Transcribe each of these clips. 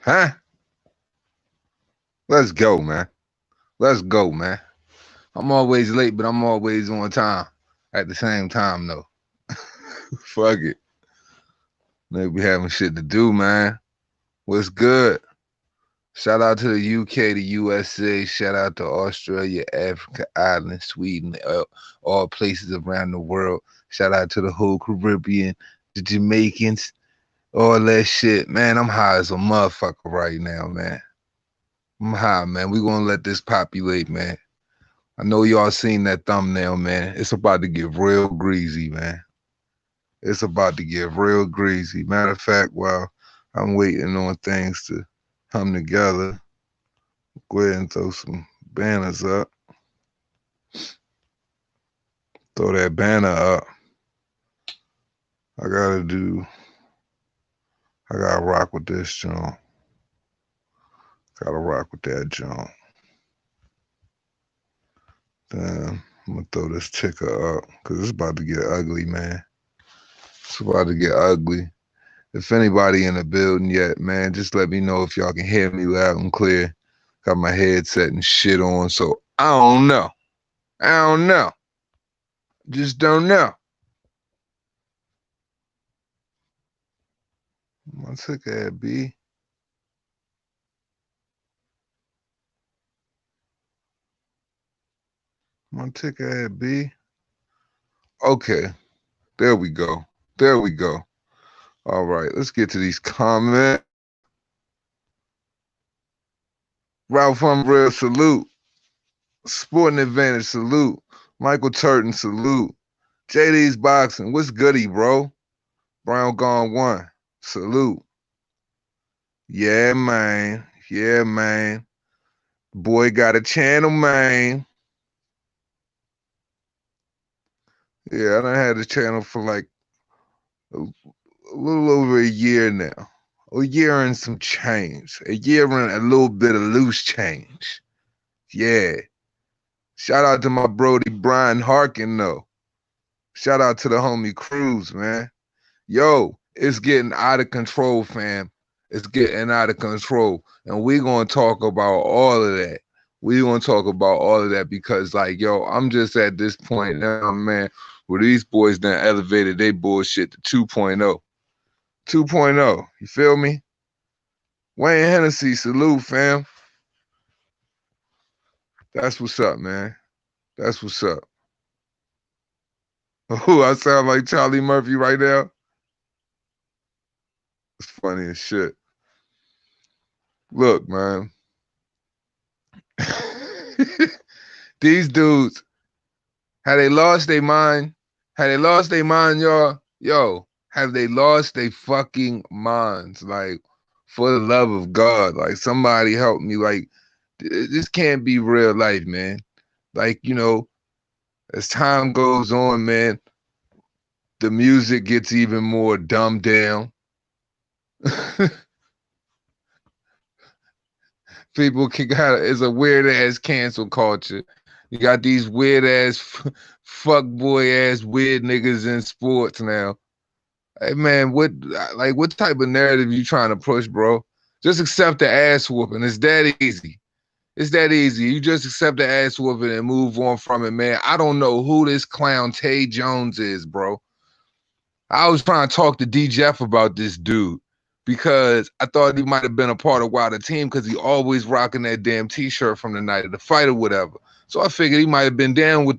Huh? Let's go, man. Let's go, man. I'm always late, but I'm always on time at the same time, though. Fuck it. They be having shit to do, man. What's good? Shout out to the UK, the USA. Shout out to Australia, Africa, Ireland, Sweden, all places around the world. Shout out to the whole Caribbean, the Jamaicans, all that shit. Man, I'm high as a motherfucker right now, man. I'm high, man. We gonna let this populate, man. I know y'all seen that thumbnail, man. It's about to get real greasy, man. It's about to get real greasy. Matter of fact, while I'm waiting on things to come together, go ahead and throw some banners up. Throw that banner up. I gotta rock with this joint. Gotta rock with that joint. Then I'm gonna throw this ticker up because it's about to get ugly, man. It's about to get ugly. If anybody in the building yet, man, just let me know if y'all can hear me loud and clear. Got my headset and shit on, so I don't know. Just don't know. My ticker at B. My ticker at B. Okay. There we go. All right, let's get to these comments. Ralph Umbrell, salute. Sporting Advantage, salute. Michael Turton, salute. JD's Boxing, what's goody, bro? Brown Gone 1, salute. Yeah, man. Boy got a channel, man. Yeah, I done had this channel for like a little over a year now. A year and some change. A year and a little bit of loose change. Yeah. Shout out to my Brody Brian Harkin, though. Shout out to the homie Cruz, man. Yo, it's getting out of control, fam. It's getting out of control. And we're going to talk about all of that. Because, like, yo, I'm just at this point now, man, where these boys done elevated they bullshit to 2.0. 2.0. You feel me? Wayne Hennessy, salute, fam. That's what's up, man. That's what's up. Oh, I sound like Charlie Murphy right now? It's funny as shit. Look, man. These dudes, have they lost their mind? Y'all? Yo, have they lost their fucking minds? Like, for the love of God, like, somebody help me. Like, this can't be real life, man. Like, you know, as time goes on, man, the music gets even more dumbed down. People it's a weird ass cancel culture. You got these weird ass fuck boy ass weird niggas in sports now. Hey man, what type of narrative you trying to push, bro? Just accept the ass whooping. It's that easy. You just accept the ass whooping and move on from it, man. I don't know who this clown Tay Jones is, bro. I was trying to talk to D. Jeff about this dude because I thought he might have been a part of Wilder team because he always rocking that damn T-shirt from the night of the fight or whatever. So I figured he might have been down with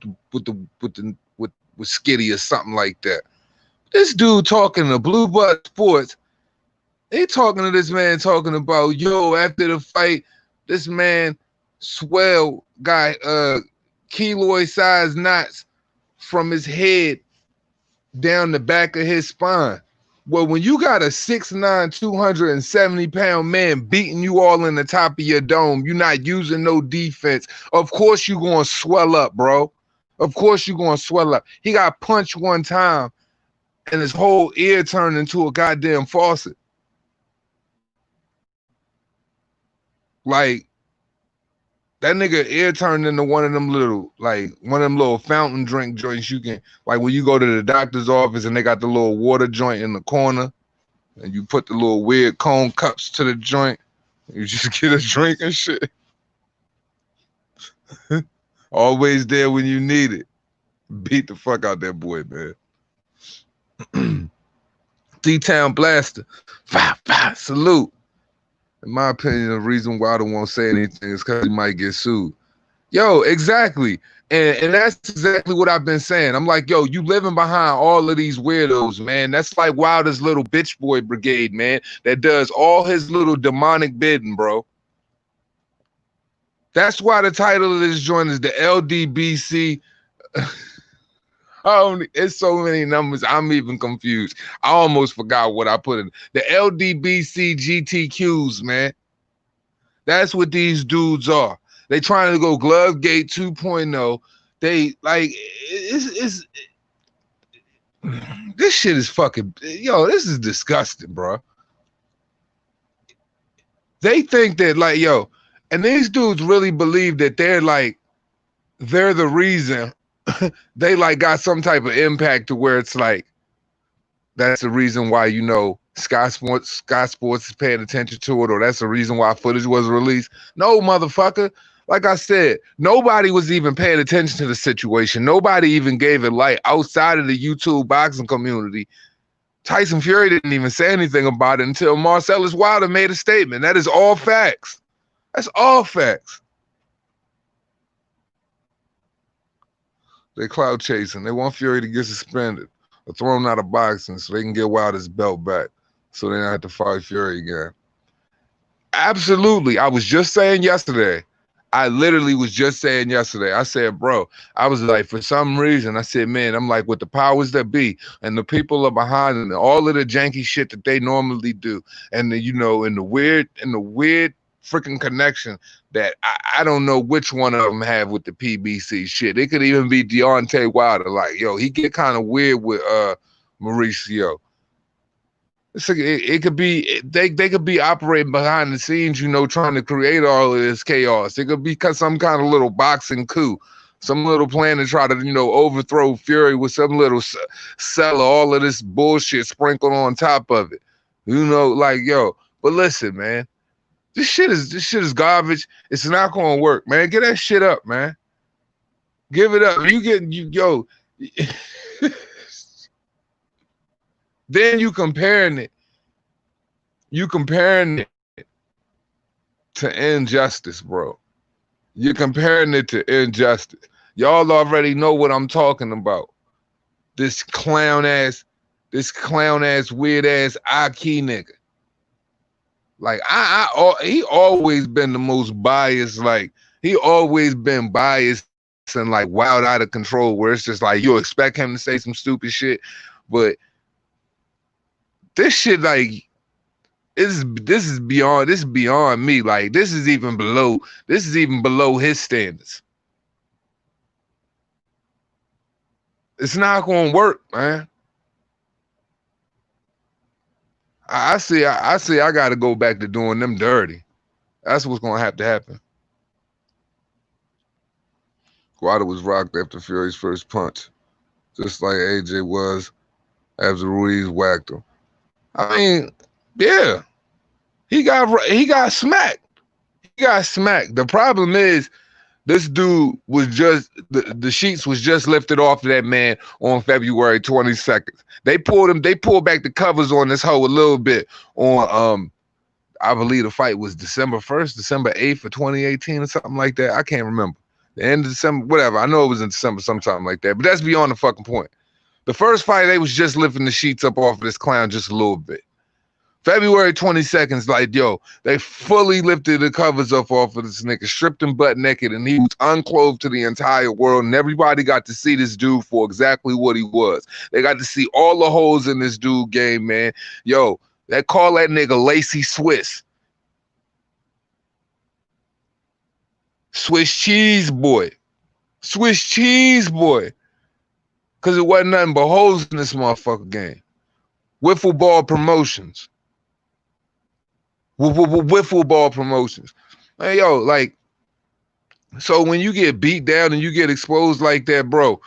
Skitty or something like that. This dude talking to Blue Blood Sports, he talking to this man talking about, yo, after the fight, this man swell got keloid-sized knots from his head down the back of his spine. Well, when you got a 6'9", 270-pound man beating you all in the top of your dome, you're not using no defense. Of course you're going to swell up, bro. Of course you're going to swell up. He got punched one time, and his whole ear turned into a goddamn faucet. Like, that nigga ear turned into one of them little fountain drink joints you can, like when you go to the doctor's office and they got the little water joint in the corner and you put the little weird cone cups to the joint. You just get a drink and shit. Always there when you need it. Beat the fuck out that boy, man. D-Town Blaster. Salute. In my opinion, the reason why I don't want to say anything is because he might get sued. Yo, exactly. And that's exactly what I've been saying. I'm like, yo, you living behind all of these weirdos, man. That's like Wilder's little bitch boy brigade, man, that does all his little demonic bidding, bro. That's why the title of this joint is the LDBC. Oh, it's so many numbers. I'm even confused. I almost forgot what I put in. The LDBC GTQs, man. That's what these dudes are. They trying to go Glovegate 2.0. They like it's this shit is fucking, yo, this is disgusting, bro. They think that like, yo, and these dudes really believe that they're the reason they like got some type of impact to where it's like that's the reason why, you know, Sky Sports is paying attention to it, or that's the reason why footage was released. No, motherfucker. Like I said, nobody was even paying attention to the situation. Nobody even gave it light outside of the YouTube boxing community. Tyson Fury didn't even say anything about it until Marcellus Wilder made a statement. That is all facts. That's all facts. They clout chasing. They want Fury to get suspended or thrown out of boxing so they can get Wilder's belt back so they don't have to fight Fury again. Absolutely. I was just saying yesterday. I literally was just saying yesterday. I said, bro, I was like, for some reason, I said, man, I'm like, with the powers that be and the people are behind and all of the janky shit that they normally do, and the, you know, and the weird freaking connection that I don't know which one of them have with the PBC shit. It could even be Deontay Wilder. Like, yo, he get kind of weird with Mauricio. It could be they could be operating behind the scenes, you know, trying to create all of this chaos. It could be some kind of little boxing coup, some little plan to try to, you know, overthrow Fury with some little sell all of this bullshit sprinkled on top of it. You know, like, yo, but listen, man, this shit is garbage. It's not gonna work, man. Get that shit up, man. Give it up. Yo. Then you comparing it to injustice, bro. You're comparing it to injustice. Y'all already know what I'm talking about. This clown ass, weird ass Aki nigga. Like he always been the most biased. Like he always been biased and like wild out of control. Where it's just like you expect him to say some stupid shit, but this shit, like, this is beyond me. Like, this is even below his standards. It's not gonna work, man. I see I gotta go back to doing them dirty. That's what's gonna have to happen. Wilder was rocked after Fury's first punch, just like AJ was after Ruiz whacked him. I mean, yeah, he got smacked. He got smacked. The problem is, this dude was just the sheets was just lifted off of that man on February 22nd. They pulled back the covers on this hoe a little bit on I believe the fight was December 1st, December 8th of 2018 or something like that. I can't remember. The end of December, whatever. I know it was in December, sometime like that. But that's beyond the fucking point. The first fight, they was just lifting the sheets up off of this clown just a little bit. February 22nd, like, yo, they fully lifted the covers up off of this nigga, stripped him butt naked, and he was unclothed to the entire world, and everybody got to see this dude for exactly what he was. They got to see all the holes in this dude game, man. Yo, they call that nigga Lacy Swiss. Swiss cheese boy. Swiss cheese boy. Because it wasn't nothing but holes in this motherfucker game. Wiffle ball promotions. Wiffle ball promotions. Hey, yo, like, so when you get beat down and you get exposed like that, bro,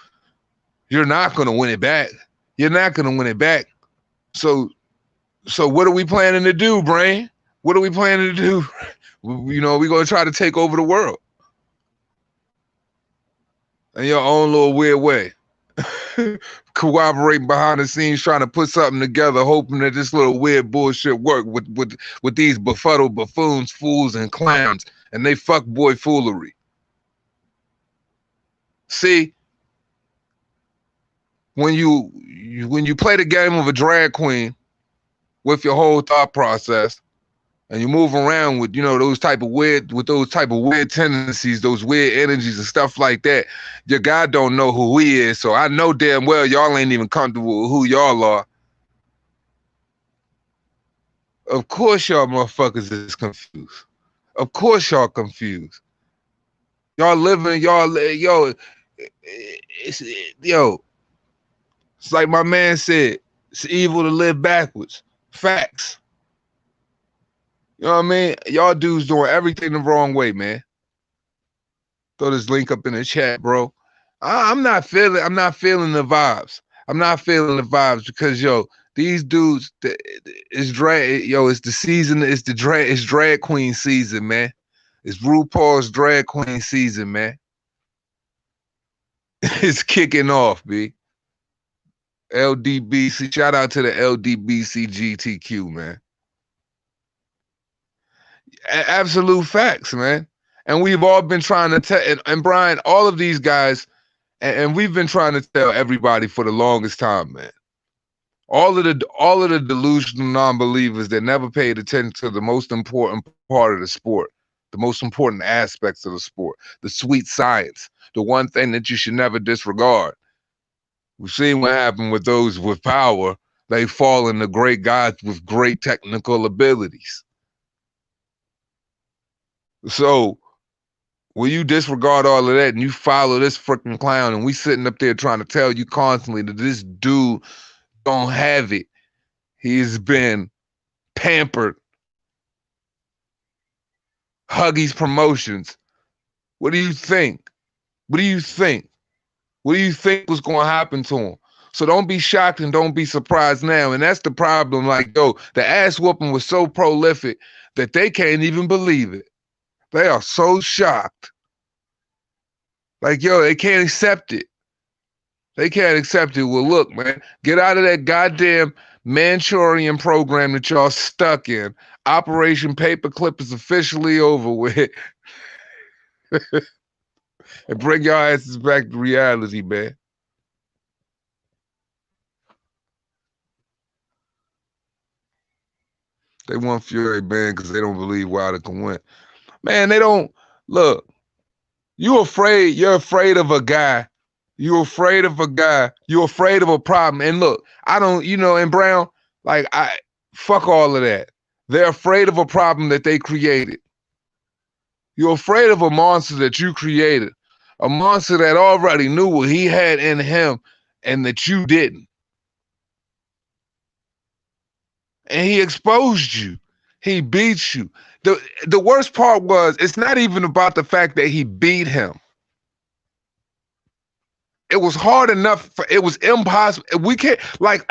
you're not going to win it back. You're not going to win it back. So what are we planning to do, Brain? What are we planning to do? You know, we're gonna try to take over the world in your own little weird way. Cooperating behind the scenes, trying to put something together, hoping that this little weird bullshit work with these befuddled buffoons, fools, and clowns, and they fuck boy foolery. See, when you play the game of a drag queen with your whole thought process, and you move around with, you know, those type of weird tendencies, those weird energies and stuff like that, your guy don't know who he is. So I know damn well y'all ain't even comfortable with who y'all are. Of course y'all motherfuckers is confused. Of course y'all confused. Y'all living, yo, it's like my man said, it's evil to live backwards. Facts. You know what I mean? Y'all dudes doing everything the wrong way, man. Throw this link up in the chat, bro. I'm not feeling the vibes. I'm not feeling the vibes because, yo, these dudes, it's the season, it's drag queen season, man. It's RuPaul's drag queen season, man. It's kicking off, B. LDBC, shout out to the LDBCGTQ, man. Absolute facts, man. And we've all been trying to tell, and Brian, all of these guys, and we've been trying to tell everybody for the longest time, man. All of the delusional non-believers that never paid attention to the most important part of the sport, the most important aspects of the sport, the sweet science, the one thing that you should never disregard. We've seen what happened with those with power. They fall into great gods with great technical abilities. So when you disregard all of that and you follow this freaking clown, and we sitting up there trying to tell you constantly that this dude don't have it. He's been pampered. Huggies Promotions. What do you think? What do you think? What do you think was going to happen to him? So don't be shocked and don't be surprised now. And that's the problem. Like, yo, the ass whooping was so prolific that they can't even believe it. They are so shocked. Like, yo, they can't accept it. They can't accept it. Well, look, man, get out of that goddamn Manchurian program that y'all stuck in. Operation Paperclip is officially over with. And bring your asses back to reality, man. They want Fury banned because they don't believe Wilder can win. Man, they don't. Look, you're afraid of a guy. You're afraid of a guy. You're afraid of a problem. And look, I don't, and Brown, like, fuck all of that. They're afraid of a problem that they created. You're afraid of a monster that you created. A monster that already knew what he had in him and that you didn't. And he exposed you. He beat you. The worst part was, it's not even about the fact that he beat him. It was hard enough. It was impossible. We can't, like,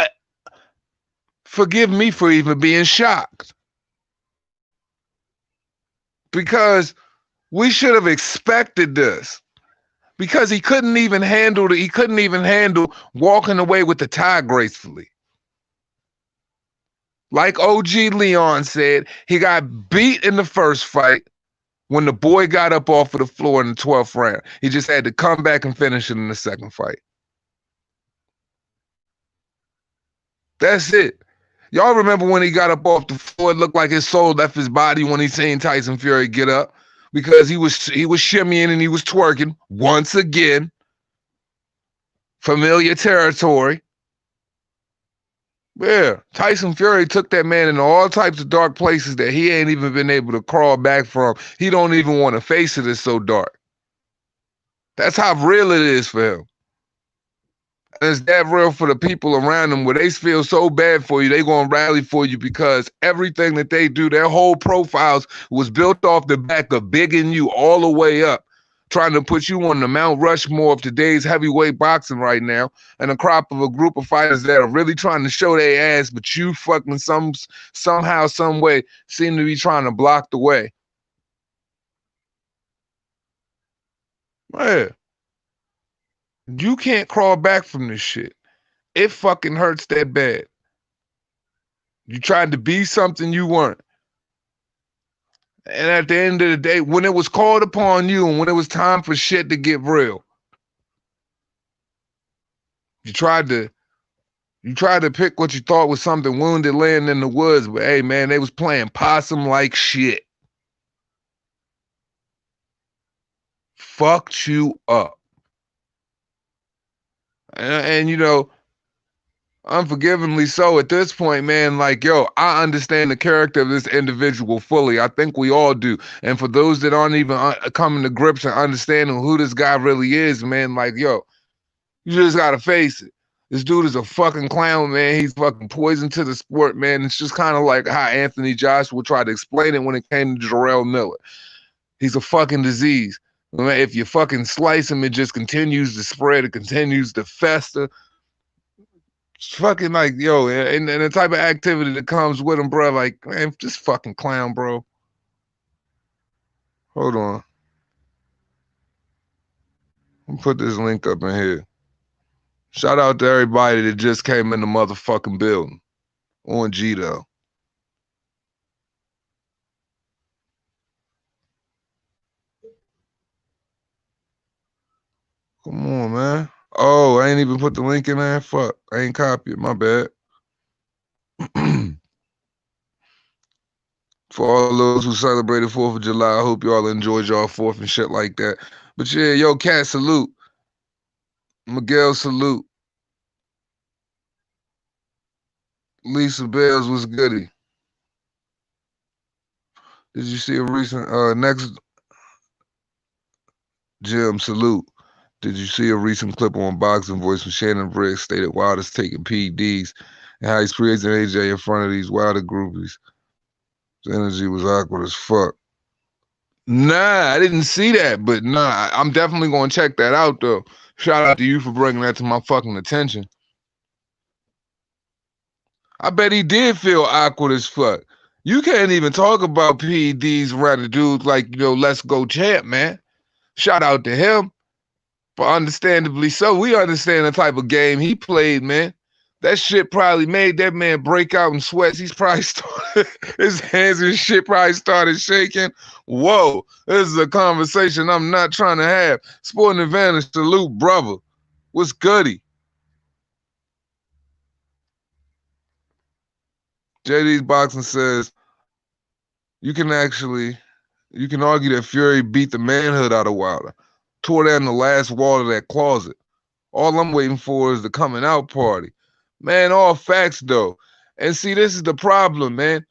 forgive me for even being shocked. Because we should have expected this. Because he couldn't even handle walking away with the tie gracefully. Like OG Leon said, he got beat in the first fight when the boy got up off of the floor in the 12th round. He just had to come back and finish it in the second fight. That's it. Y'all remember when he got up off the floor, it looked like his soul left his body when he seen Tyson Fury get up, because he was shimmying and he was twerking once again. Familiar territory. Yeah, Tyson Fury took that man into all types of dark places that he ain't even been able to crawl back from. He don't even want to face it. It's so dark. That's how real it is for him. And it's that real for the people around him, where they feel so bad for you, they gonna rally for you, because everything that they do, their whole profiles was built off the back of bigging you all the way up, trying to put you on the Mount Rushmore of today's heavyweight boxing right now, and a crop of a group of fighters that are really trying to show their ass, but you fucking somehow, some way seem to be trying to block the way. Man, you can't crawl back from this shit. It fucking hurts that bad. You tried to be something you weren't. And at the end of the day, when it was called upon you and when it was time for shit to get real, you tried to pick what you thought was something wounded laying in the woods, but hey man, they was playing possum like shit. Fucked you up. And you know, unforgivingly so at this point, man, like, yo, I understand the character of this individual fully. I think we all do. And for those that aren't even coming to grips and understanding who this guy really is, man, like, yo, you just gotta face it. This dude is a fucking clown, man. He's fucking poison to the sport, man. It's just kind of like how Anthony Joshua tried to explain it when it came to Jarrell Miller. He's a fucking disease. If you fucking slice him, it just continues to spread. It continues to fester. It's fucking like, yo, and the type of activity that comes with him, bro. Like, man, just fucking clown, bro. Hold on. I'll put this link up in here. Shout out to everybody that just came in the motherfucking building. On G, though. Come on, man. Oh, I ain't even put the link in there. Fuck. I ain't copy it. My bad. For all those who celebrated 4th of July, I hope y'all enjoyed y'all 4th and shit like that. But yeah, yo, Cat, salute. Miguel, salute. Lisa Bells was goody. Did you see a recent, next, Jim, salute. Did you see a recent clip on Boxing Voice when Shannon Briggs stated Wilder's taking PEDs and how he's praising AJ in front of these Wilder groupies? His energy was awkward as fuck. Nah, I didn't see that, but nah, I'm definitely gonna check that out though. Shout out to you for bringing that to my fucking attention. I bet he did feel awkward as fuck. You can't even talk about PEDs around a dude like, you know, Let's Go Champ, man. Shout out to him. But understandably so, we understand the type of game he played, man. That shit probably made that man break out in sweats. He's probably started, his hands and shit probably started shaking. Whoa, this is a conversation I'm not trying to have. Sporting Advantage, salute, brother. What's goody? JD's Boxing says, you can argue that Fury beat the manhood out of Wilder, tore down the last wall of that closet. All I'm waiting for is the coming out party. Man, all facts though. And see, this is the problem, man.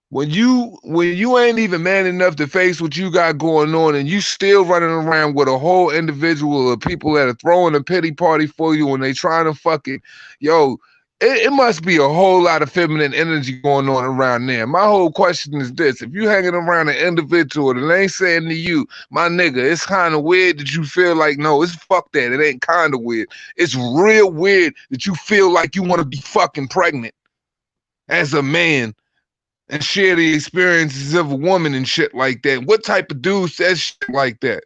When you ain't even man enough to face what you got going on and you still running around with a whole individual of people that are throwing a pity party for you when they trying to fucking, yo, it must be a whole lot of feminine energy going on around there. My whole question is this: if you hanging around an individual that ain't saying to you, my nigga, it's kind of weird that you feel like, no, it's fuck that. It ain't kind of weird. It's real weird that you feel like you want to be fucking pregnant as a man and share the experiences of a woman and shit like that. What type of dude says shit like that?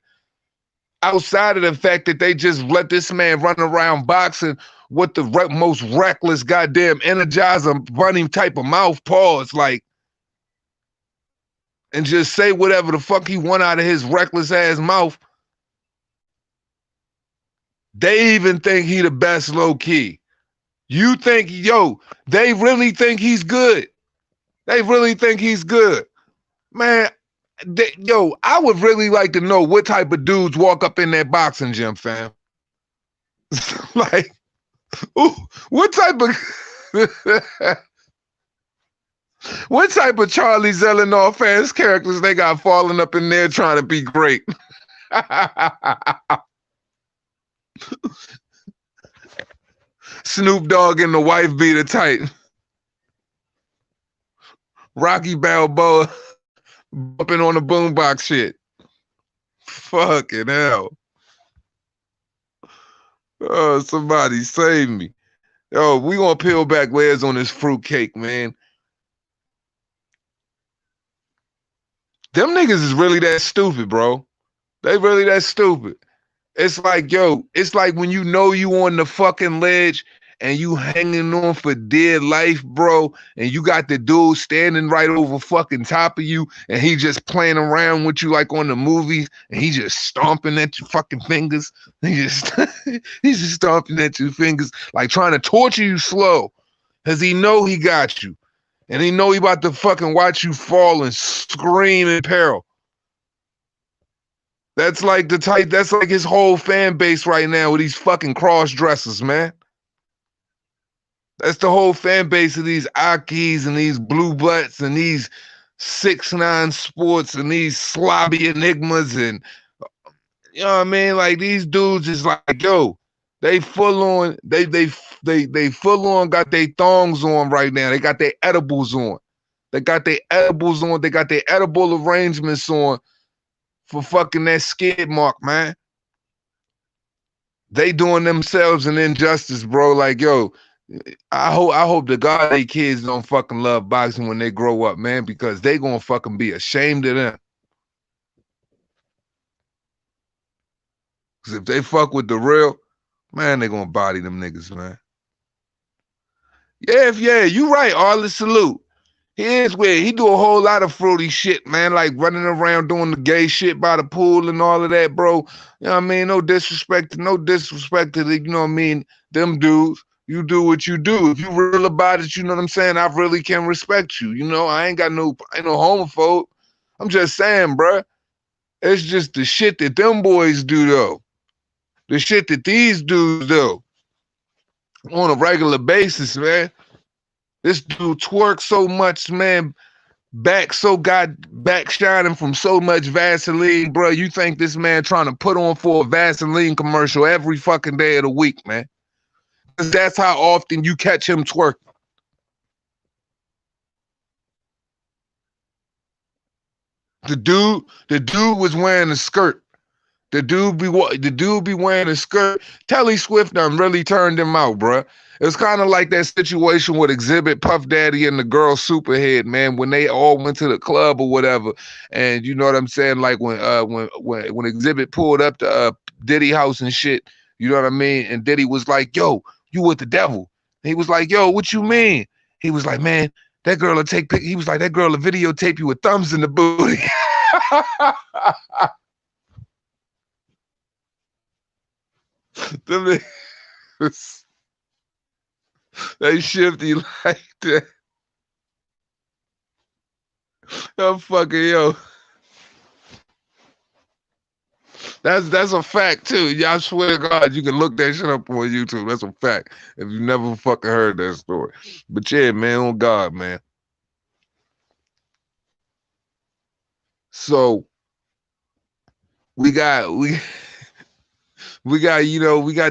Outside of the fact that they just let this man run around boxing with the most reckless goddamn energizer bunny type of mouth pause, like, and just say whatever the fuck he want out of his reckless ass mouth. They even think he the best low key. You think, yo, they really think he's good. They really think he's good. Man, yo, I would really like to know what type of dudes walk up in that boxing gym, fam. Like, ooh, what type of what type of Charlie Zelenoff fans characters they got falling up in there trying to be great? Snoop Dogg and the wife beater tight. Rocky Balboa bumping on the boombox shit. Fucking hell. Oh, somebody save me. Yo, we gonna peel back layers on this fruitcake, man. Them niggas is really that stupid, bro. They really that stupid. It's like, yo, it's like when you know you on the fucking ledge and you hanging on for dear life, bro, and you got the dude standing right over fucking top of you, and he just playing around with you like on the movies, and he just stomping at your fucking fingers. He just he's just stomping at your fingers, like trying to torture you slow, cause he know he got you, and he know he about to fucking watch you fall and scream in peril. That's like the type. That's like his whole fan base right now with these fucking cross dressers, man. That's the whole fan base of these Akis and these blue butts and these 6ix9ine Sports and these slobby enigmas and you know what I mean? Like these dudes is like, yo, they full on, they full on got their thongs on right now. They got their edibles on. They got their edibles on. They got their edible arrangements on for fucking that skid mark, man. They doing themselves an injustice, bro. Like, yo, I hope to God they kids don't fucking love boxing when they grow up, man, because they gonna fucking be ashamed of them. Cause if they fuck with the real, man, they gonna body them niggas, man. Yeah, you right, Arlen, salute. He is weird. He do a whole lot of fruity shit, man, like running around doing the gay shit by the pool and all of that, bro. You know what I mean? No disrespect to the, you know what I mean, them dudes. You do what you do. If you real about it, you know what I'm saying? I really can respect you. You know, I ain't no homophobe. I'm just saying, bruh. It's just the shit that them boys do, though. The shit that these dudes do on a regular basis, man. This dude twerks so much, man. Back shining from so much Vaseline, bro. You think this man trying to put on for a Vaseline commercial every fucking day of the week, man? Because that's how often you catch him twerking. The dude was wearing a skirt. The dude be wearing a skirt. Telly Swift done really turned him out, bruh. It's kind of like that situation with Exhibit, Puff Daddy, and the girl Superhead, man, when they all went to the club or whatever. And you know what I'm saying? Like when Exhibit pulled up to Diddy house and shit, you know what I mean? And Diddy was like, yo, you with the devil. And he was like, yo, what you mean? He was like, man, that girl will he was like, that girl will videotape you with thumbs in the booty. They shifty like that. I'm fucking yo. That's a fact too. Y'all swear to God, you can look that shit up on YouTube. That's a fact. If you never fucking heard that story. But yeah, man, on God, man. So we got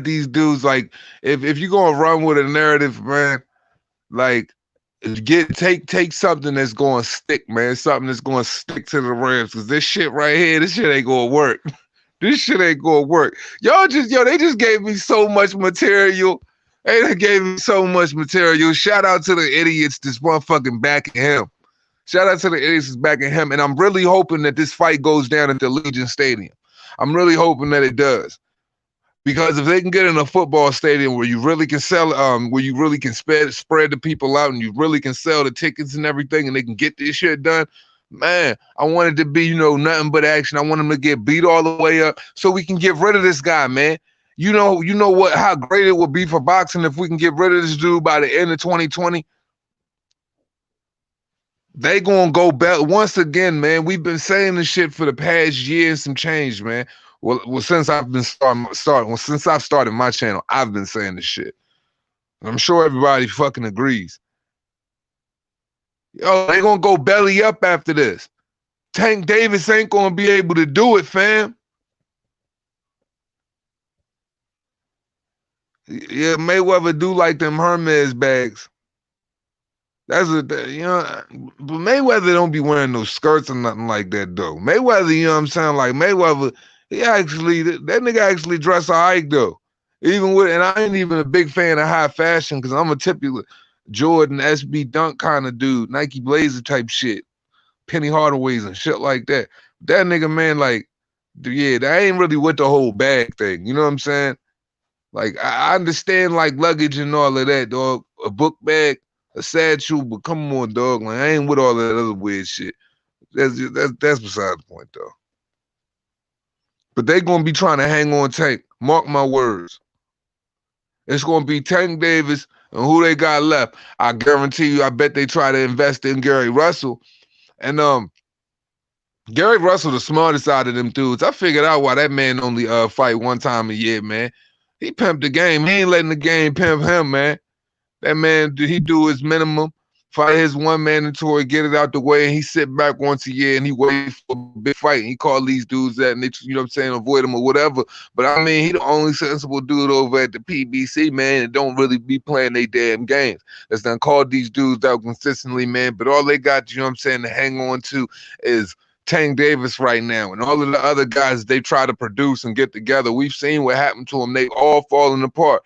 these dudes like if you're gonna run with a narrative, man, like take something that's gonna stick, man. Something that's gonna stick to the Rams. Cause this shit right here, this shit ain't gonna work. This shit ain't gonna work. They just gave me so much material. They gave me so much material. Shout out to the idiots that's motherfucking backing him. Shout out to the idiots that's backing him. And I'm really hoping that this fight goes down at the Legion Stadium. I'm really hoping that it does. Because if they can get in a football stadium where you really can sell, where you really can spread the people out and you really can sell the tickets and everything and they can get this shit done, man, I want it to be, nothing but action. I want him to get beat all the way up so we can get rid of this guy, man. You know how great it would be for boxing if we can get rid of this dude by the end of 2020. They gonna go back once again, man. We've been saying this shit for the past year and some change, man. Well, since I've been since I've started my channel, I've been saying this shit. And I'm sure everybody fucking agrees. Yo, they gonna go belly up after this. Tank Davis ain't gonna be able to do it, fam. Yeah, Mayweather do like them Hermes bags. That's but Mayweather don't be wearing no skirts or nothing like that, though. Mayweather, you know what I'm saying? Like Mayweather, that nigga actually dress alright, though. And I ain't even a big fan of high fashion because I'm a typical Jordan, SB Dunk kind of dude, Nike Blazer type shit, Penny Hardaways and shit like that. That nigga, man, like, Yeah, that ain't really with the whole bag thing. You know what I'm saying? Like, I understand, like, luggage and all of that, dog. A book bag, a satchel, but come on, dog. Like, I ain't with all that other weird shit. That's beside the point, though. But they gonna be trying to hang on Tank. Mark my words. It's gonna be Tank Davis and who they got left. I guarantee you, I bet they try to invest in Gary Russell. And Gary Russell, the smartest out of them dudes. I figured out why that man only fight one time a year, man. He pimped the game. He ain't letting the game pimp him, man. That man, he do his minimum, fight his one mandatory, get it out the way, and he sit back once a year and he wait for a big fight. And he call these dudes that, and they, you know what I'm saying, avoid him or whatever. But I mean, he the only sensible dude over at the PBC, man, and don't really be playing they damn games. That's done called these dudes out consistently, man. But all they got, you know what I'm saying, to hang on to is Tank Davis right now. And all of the other guys they try to produce and get together, we've seen what happened to them. They all falling apart.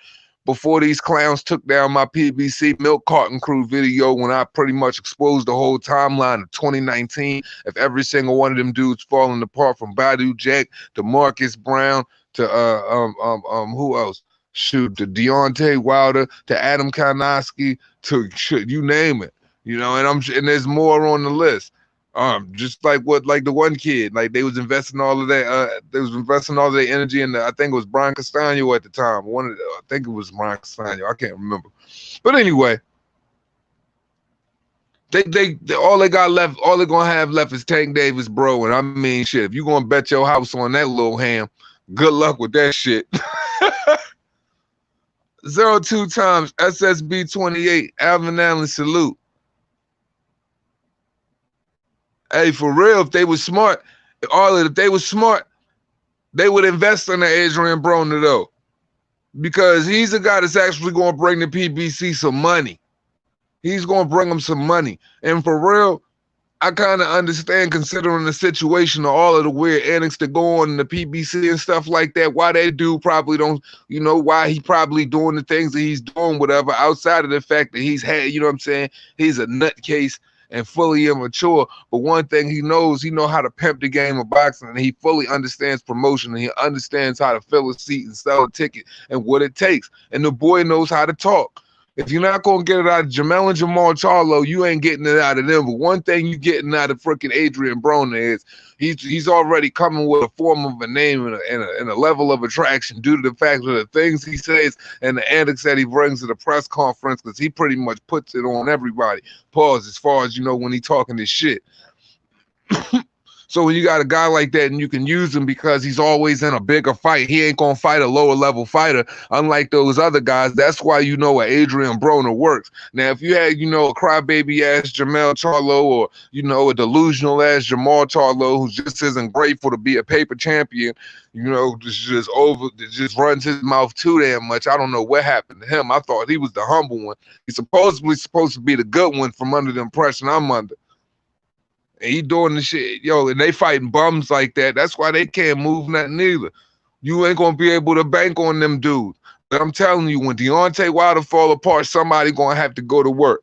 Before these clowns took down my PBC milk carton crew video, when I pretty much exposed the whole timeline of 2019 of every single one of them dudes falling apart, from Badu Jack to Marcus Brown to who else? Shoot, to Deontay Wilder to Adam Karnowski to you name it, you know. And there's more on the list. Just like the one kid, like they was investing all of that, they was investing all of their energy in I think it was Brian Castano at the time. I think it was Brian Castano. I can't remember. But anyway, they all they got left, all they're gonna have left is Tank Davis, bro. And I mean, shit, if you gonna bet your house on that little ham, good luck with that shit. 02 times SSB 28, Alvin Allen, salute. Hey, for real, if they was smart, if they was smart, they would invest in the Adrian Broner, though. Because he's a guy that's actually going to bring the PBC some money. He's going to bring them some money. And for real, I kind of understand, considering the situation of all of the weird antics that go on in the PBC and stuff like that, why that dude probably don't, you know, why he probably doing the things that he's doing, whatever, outside of the fact that he's had, you know what I'm saying, he's a nutcase and fully immature. But one thing he know how to pimp the game of boxing, and he fully understands promotion, and he understands how to fill a seat and sell a ticket and what it takes. And the boy knows how to talk. If you're not going to get it out of Jamel and Jamal Charlo, you ain't getting it out of them. But one thing you getting out of freaking Adrian Broner is he's already coming with a form of a name and a level of attraction due to the fact of the things he says and the antics that he brings to the press conference, because he pretty much puts it on everybody. Pause, as far as, you know, when he talking this shit. So when you got a guy like that and you can use him because he's always in a bigger fight, he ain't going to fight a lower level fighter, unlike those other guys. That's why you know Adrian Broner works. Now, if you had, you know, a crybaby ass Jamel Charlo, or, you know, a delusional ass Jamal Charlo who just isn't grateful to be a paper champion, you know, just runs his mouth too damn much. I don't know what happened to him. I thought he was the humble one. He's supposed to be the good one, from under the impression I'm under. And he doing the shit, yo, and they fighting bums like that. That's why they can't move nothing either. You ain't gonna be able to bank on them dudes. But I'm telling you, when Deontay Wilder fall apart, somebody gonna have to go to work.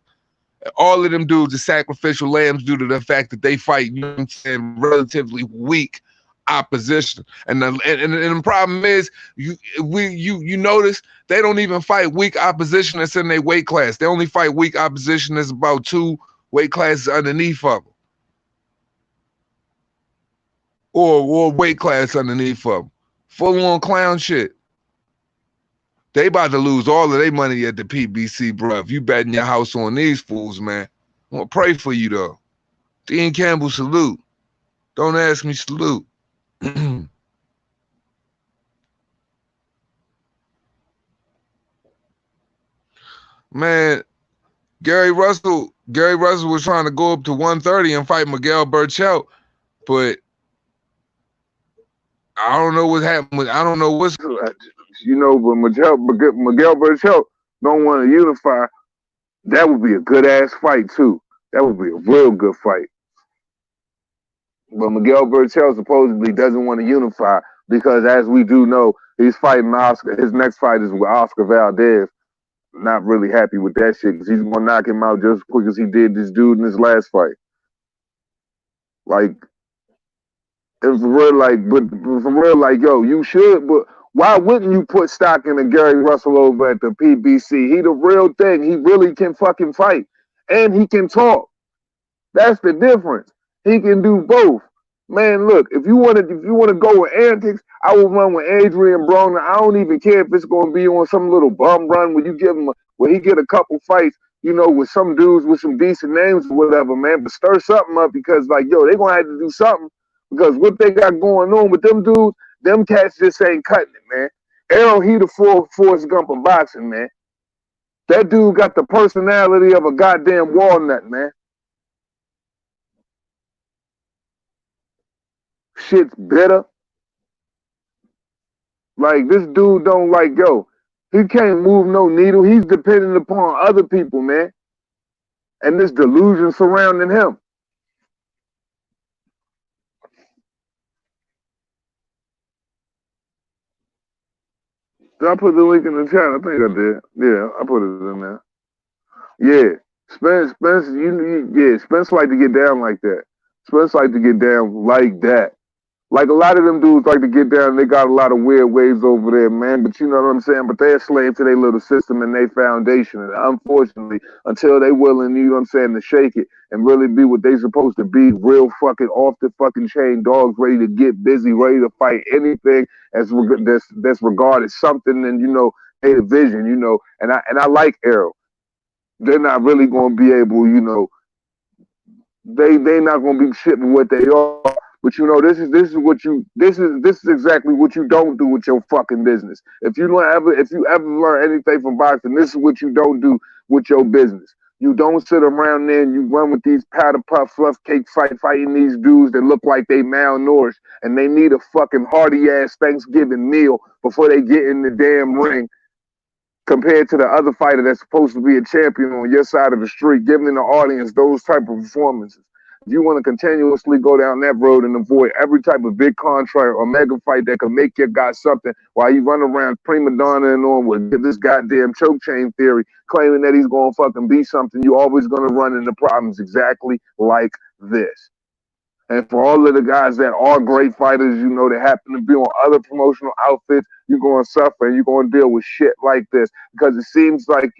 All of them dudes are sacrificial lambs due to the fact that they fight, you know what I'm saying, relatively weak opposition. And the problem is, you notice they don't even fight weak opposition that's in their weight class. They only fight weak opposition that's about 2 weight classes underneath of them. Or weight class underneath of them. Full on clown shit. They about to lose all of their money at the PBC, bro. If you betting your house on these fools, man. I'm gonna pray for you, though. Dean Campbell, salute. Don't ask me, salute. Man, Gary Russell was trying to go up to 130 and fight Miguel Berchelt, but I don't know what happened. I don't know what's, you know, but Miguel Berchelt don't want to unify. That would be a good ass fight too. That would be a real good fight. But Miguel Berchelt supposedly doesn't want to unify because, as we do know, he's fighting Oscar. His next fight is with Oscar Valdez. Not really happy with that shit because he's gonna knock him out just as quick as he did this dude in his last fight. Like, And for real, like, but for real, like, yo, you should, but why wouldn't you put stock in a Gary Russell over at the PBC? He the real thing. He really can fucking fight. And he can talk. That's the difference. He can do both. Man, look, if you want to go with antics, I will run with Adrian Broner. I don't even care if it's gonna be on some little bum run where you give him where he get a couple fights, with some dudes with some decent names or whatever, man. But stir something up because like, yo, they gonna have to do something because what they got going on with them dudes, them cats just ain't cutting it, man. Errol, he the full Forrest Gump of boxing, man. That dude got the personality of a goddamn walnut, man. Shit's bitter. Like this dude don't like yo. He can't move no needle. He's dependent upon other people, man. And this delusion surrounding him. Did I put the link in the chat? I think I did. Yeah, I put it in there. Yeah. Spence, yeah, Spence like to get down like that. Spence like to get down like that. Like a lot of them dudes like to get down. They got a lot of weird ways over there, man. But you know what I'm saying. But they're slave to their little system and their foundation. And unfortunately, until they willing, you know what I'm saying, to shake it and really be what they supposed to be, real fucking off the fucking chain dogs, ready to get busy, ready to fight anything that's regarded something and a division, And I like Arrow. They're not really going to be able, they not going to be shit with what they are. But this is exactly what you don't do with your fucking business. If you ever learn anything from boxing, this is what you don't do with your business. You don't sit around there and you run with these powder puff fluff cake fighting these dudes that look like they malnourished and they need a fucking hearty ass Thanksgiving meal before they get in the damn ring compared to the other fighter that's supposed to be a champion on your side of the street, giving the audience those type of performances. If you want to continuously go down that road and avoid every type of big contract or mega fight that could make your guy something while you run around prima donna and on with this goddamn choke chain theory, claiming that he's going to fucking be something, you're always going to run into problems exactly like this. And for all of the guys that are great fighters, that happen to be on other promotional outfits, you're going to suffer and you're going to deal with shit like this because it seems like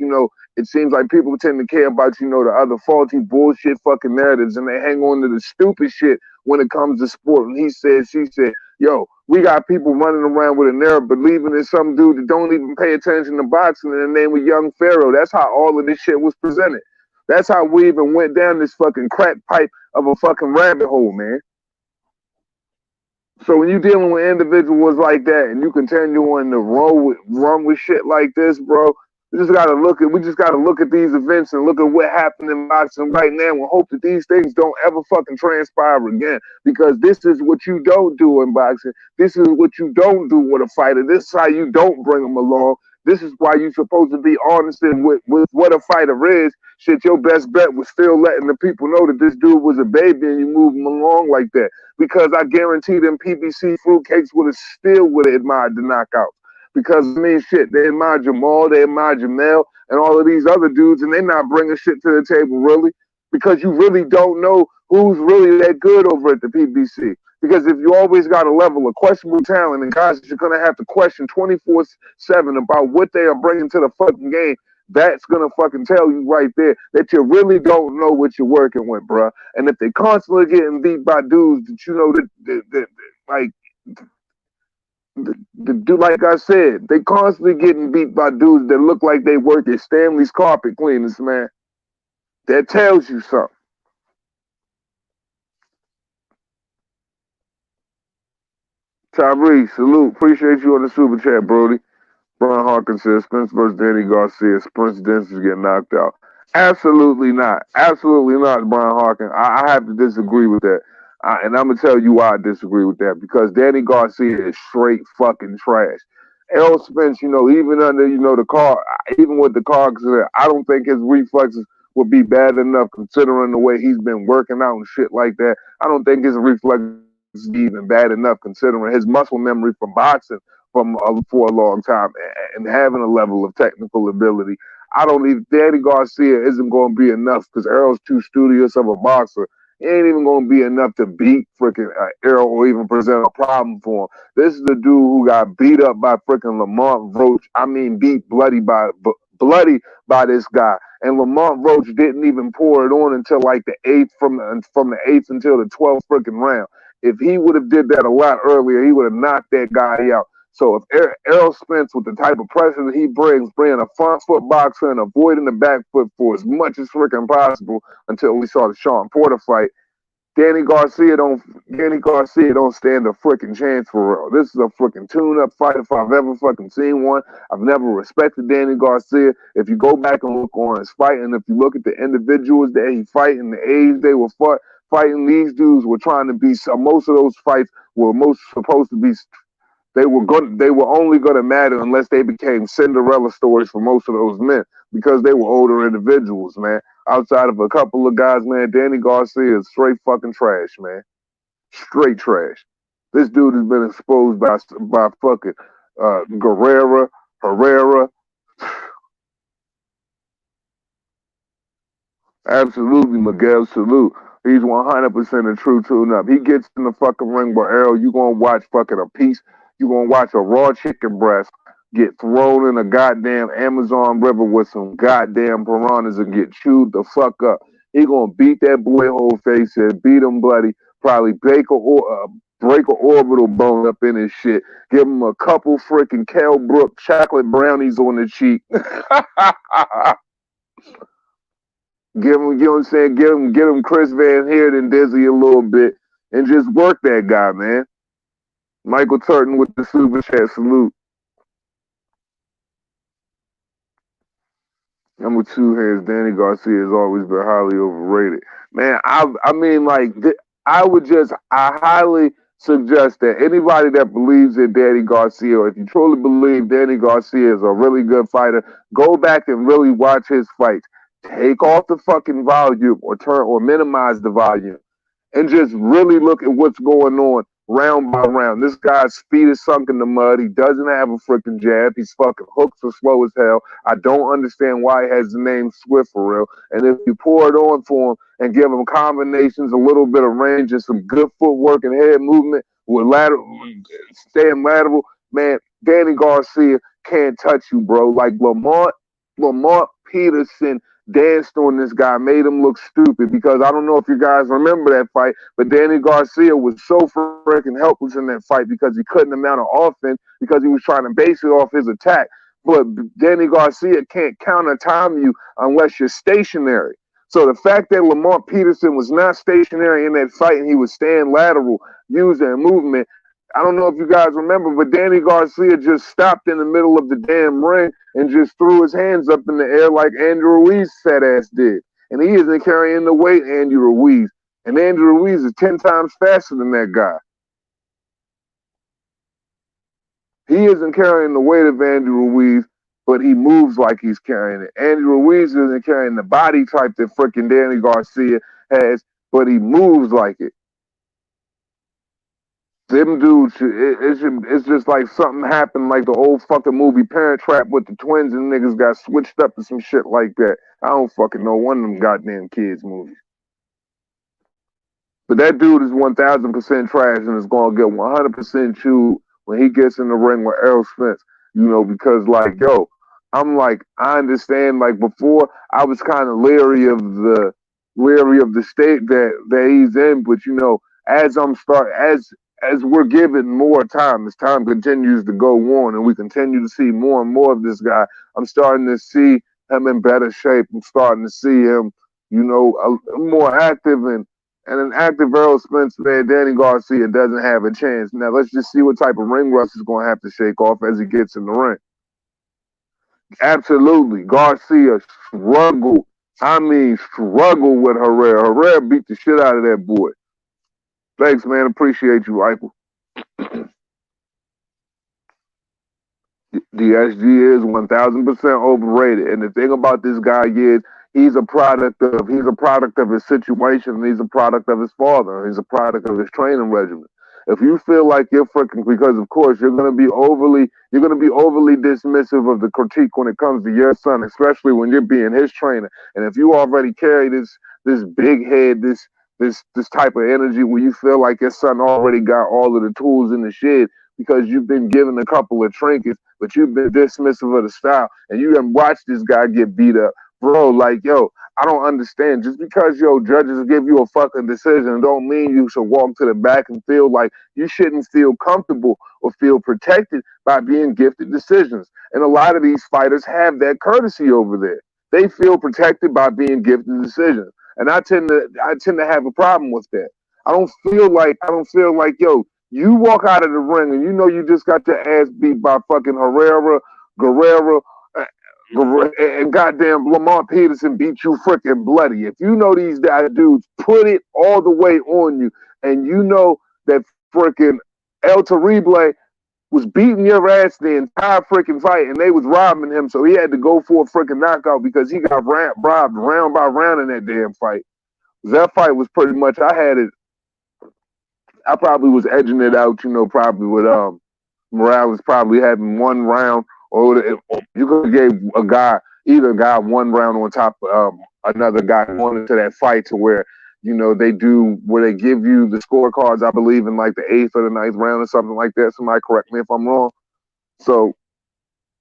people tend to care about, the other faulty bullshit fucking narratives and they hang on to the stupid shit when it comes to sport. And he said, she said, yo, we got people running around with a narrative believing in some dude that don't even pay attention to boxing in the name of Young Pharaoh. That's how all of this shit was presented. That's how we even went down this fucking crack pipe of a fucking rabbit hole, man. So when you're dealing with individuals like that and you continue on to run with shit like this, bro, we just gotta look at these events and look at what happened in boxing right now and hope that these things don't ever fucking transpire again. Because this is what you don't do in boxing. This is what you don't do with a fighter. This is how you don't bring them along. This is why you're supposed to be honest with what a fighter is. Shit, your best bet was still letting the people know that this dude was a baby and you move him along like that. Because I guarantee them PBC fruitcakes would have admired the knockout. Because I mean, shit, they admire Jamal, they admire Jamel, and all of these other dudes, and they're not bringing shit to the table really, because you really don't know who's really that good over at the PBC. Because if you always got a level of questionable talent and guys that you're gonna have to question 24/7 about what they are bringing to the fucking game, that's gonna fucking tell you right there that you really don't know what you're working with, bruh. And if they constantly getting beat by dudes that that like like I said, they constantly getting beat by dudes that look like they work at Stanley's carpet cleaners, man. That tells you something. Tyree, salute. Appreciate you on the super chat, Brody. Brian Hawkins says Spence versus Danny Garcia. Spence Denson's get knocked out. Absolutely not. Absolutely not, Brian Hawkins. I have to disagree with that. And I'm going to tell you why I disagree with that. Because Danny Garcia is straight fucking trash. Errol Spence, even under, the car, even with the car, I don't think his reflexes would be bad enough considering the way he's been working out and shit like that. I don't think his reflexes be even bad enough considering his muscle memory from boxing for a long time and having a level of technical ability. I don't even Danny Garcia isn't going to be enough because Errol's too studious of a boxer he ain't even gonna be enough to beat freaking Errol or even present a problem for him. This is the dude who got beat up by freaking Lamont Roach. I mean, beat bloody by this guy. And Lamont Roach didn't even pour it on until like the eighth, from the eighth until the 12th freaking round. If he would have did that a lot earlier, he would have knocked that guy out. So if Errol Spence, with the type of pressure that he brings, bringing a front foot boxer and avoiding the back foot for as much as freaking possible until we saw the Sean Porter fight, Danny Garcia don't stand a freaking chance for real. This is a freaking tune-up fight if I've ever fucking seen one. I've never respected Danny Garcia. If you go back and look on his fight, and if you look at the individuals that he fight and the age they were fighting, these dudes were trying to be. Most of those fights were most supposed to be. They were only gonna matter unless they became Cinderella stories for most of those men, because they were older individuals, man. Outside of a couple of guys, man, Danny Garcia is straight fucking trash, man. Straight trash. This dude has been exposed by fucking Herrera. Absolutely, Miguel. Salute. He's 100% a true tune-up. He gets in the fucking ring where Errol, you gonna watch fucking a piece. You gonna watch a raw chicken breast get thrown in a goddamn Amazon River with some goddamn piranhas and get chewed the fuck up. He gonna beat that boy whole face and beat him bloody. Probably break a orbital bone up in his shit. Give him a couple freaking Cal Brook chocolate brownies on the cheek. Give him, you know what I'm saying? Give him Chris Van Heerden Dizzy a little bit and just work that guy, man. Michael Turton with the super chat, salute. Number two here is Danny Garcia has always been highly overrated. Man, I mean, like, I highly suggest that anybody that believes in Danny Garcia, or if you truly believe Danny Garcia is a really good fighter, go back and really watch his fights. Take off the fucking volume or minimize the volume and just really look at what's going on round by round. This guy's feet is sunk in the mud. He doesn't have a freaking jab. He's fucking hooks are slow as hell. I don't understand why he has the name Swift for real. And if you pour it on for him and give him combinations, a little bit of range, and some good footwork and head movement with staying lateral, man, Danny Garcia can't touch you, bro. Like Lamont Peterson danced on this guy, made him look stupid, because I don't know if you guys remember that fight, but Danny Garcia was so freaking helpless in that fight because he couldn't amount of offense because he was trying to base it off his attack. But Danny Garcia can't counter time you unless you're stationary. So the fact that Lamont Peterson was not stationary in that fight and he was staying lateral, using movement, I don't know if you guys remember, but Danny Garcia just stopped in the middle of the damn ring and just threw his hands up in the air like Andrew Ruiz fat ass did. And he isn't carrying the weight Andrew Ruiz. And Andrew Ruiz is 10 times faster than that guy. He isn't carrying the weight of Andrew Ruiz, but he moves like he's carrying it. Andrew Ruiz isn't carrying the body type that freaking Danny Garcia has, but he moves like it. Them dudes, it's just like something happened, like the old fucking movie Parent Trap with the twins, and niggas got switched up to some shit like that. I don't fucking know one of them goddamn kids movies. But that dude is 1,000% trash and is gonna get 100% chewed when he gets in the ring with Errol Spence. You know, because like, yo, I'm like, I understand. Like before, I was kind of leery of the state that he's in, but you know, as we're given more time, as time continues to go on and we continue to see more and more of this guy, I'm starting to see him in better shape. I'm starting to see him, you know, more active and an active Errol Spence, man. Danny Garcia doesn't have a chance. Now, let's just see what type of ring rust he's going to have to shake off as he gets in the ring. Absolutely. Garcia struggled. I mean, struggled with Herrera. Herrera beat the shit out of that boy. Thanks, man. Appreciate you, Eichel. DSG is 1,000% overrated, and the thing about this guy is he's a product of his situation. He's a product of his father. He's a product of his training regimen. If you feel like you're freaking, because of course you're gonna be overly dismissive of the critique when it comes to your son, especially when you're being his trainer. And if you already carry this big head, this this type of energy where you feel like your son already got all of the tools in the shed because you've been given a couple of trinkets, but you've been dismissive of the style and you haven't watched this guy get beat up. Bro, like, yo, I don't understand. Just because, yo, judges give you a fucking decision don't mean you should walk to the back and feel like you shouldn't feel comfortable or feel protected by being gifted decisions. And a lot of these fighters have that courtesy over there. They feel protected by being gifted decisions. And I tend to have a problem with that. I don't feel like yo, you walk out of the ring and you know you just got your ass beat by fucking Herrera, Guerrero, uh, and goddamn Lamont Peterson beat you freaking bloody. If you know these dudes put it all the way on you, and you know that freaking El Terrible was beating your ass the entire freaking fight, and they was robbing him, so he had to go for a freaking knockout because he got robbed round by round in that damn fight. That fight was pretty much, I had it. I probably was edging it out, probably with Morales probably having one round, or you could have gave either guy one round on top of another guy going into that fight to where they do where they give you the scorecards. I believe in like the 8th or the 9th round or something like that. Somebody correct me if I'm wrong. So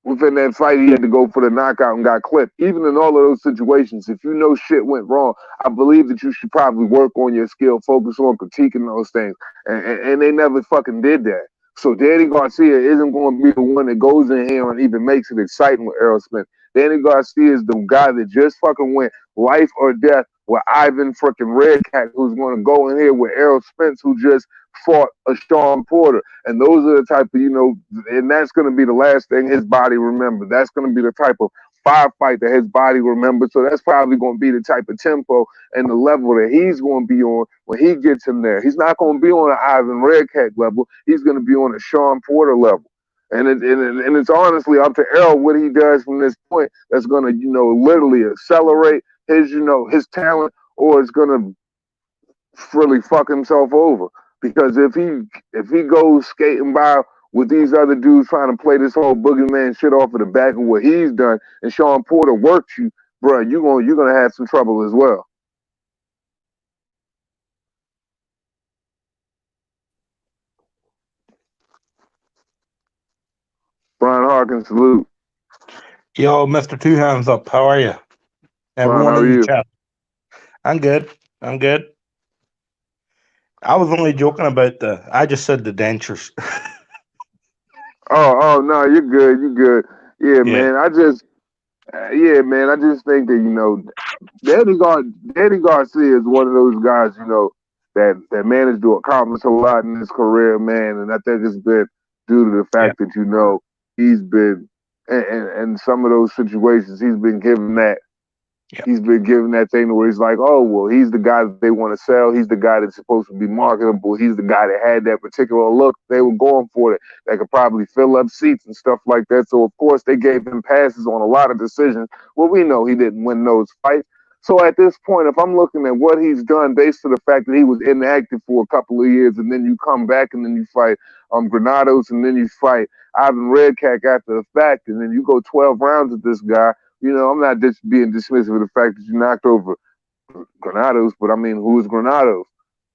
within that fight, he had to go for the knockout and got clipped. Even in all of those situations, if you know shit went wrong, I believe that you should probably work on your skill, focus on critiquing those things. And they never fucking did that. So Danny Garcia isn't going to be the one that goes in here and even makes it exciting with Errol Spence. Danny Garcia is the guy that just fucking went life or death with Ivan freaking Redcat, who's going to go in here with Errol Spence, who just fought a Sean Porter. And those are the type of, and that's going to be the last thing his body remembers. That's going to be the type of firefight that his body remembers. So that's probably going to be the type of tempo and the level that he's going to be on when he gets in there. He's not going to be on an Ivan Redcat level. He's going to be on a Sean Porter level. And it's honestly up to Errol what he does from this point that's going to, literally accelerate his talent, or it's going to really fuck himself over. Because if he goes skating by with these other dudes trying to play this whole boogeyman shit off of the back of what he's done, and Sean Porter worked you, bro, you're gonna have some trouble as well. Brian Harkins, salute. Yo, Mr. Two Hands Up, how are you? Brian, Everyone how are in the you? chat. I'm good. I'm good. I was only joking about I just said the dentures. Oh no, you're good. You're good. Yeah, Yeah. man. I just think that Danny Garcia is one of those guys that managed to accomplish a lot in his career, man. And I think it's been due to the Yeah. fact that he's been and some of those situations he's been given that. Yeah. He's been given that thing where he's like, oh, well, he's the guy that they want to sell. He's the guy that's supposed to be marketable. He's the guy that had that particular look. They were going for it. That could probably fill up seats and stuff like that. So, of course, they gave him passes on a lot of decisions. Well, we know he didn't win those fights. So at this point, if I'm looking at what he's done based on the fact that he was inactive for a couple of years and then you come back and then you fight Granados and then you fight Ivan Redcack after the fact and then you go 12 rounds with this guy, I'm not just being dismissive of the fact that you knocked over Granados, but I mean, who's Granados?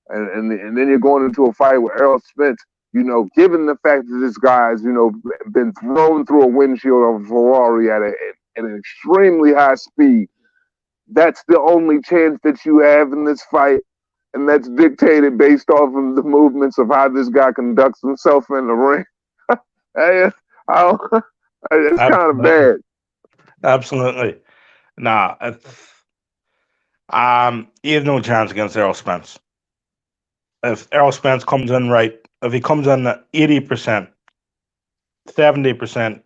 And then you're going into a fight with Errol Spence, given the fact that this guy's, been thrown through a windshield of a Ferrari at an extremely high speed. That's the only chance that you have in this fight. And that's dictated based off of the movements of how this guy conducts himself in the ring. It's kind of Absolutely. bad. Absolutely. Nah, he has no chance against Errol Spence. If Errol Spence comes in right, if he comes in at 80%, 70%,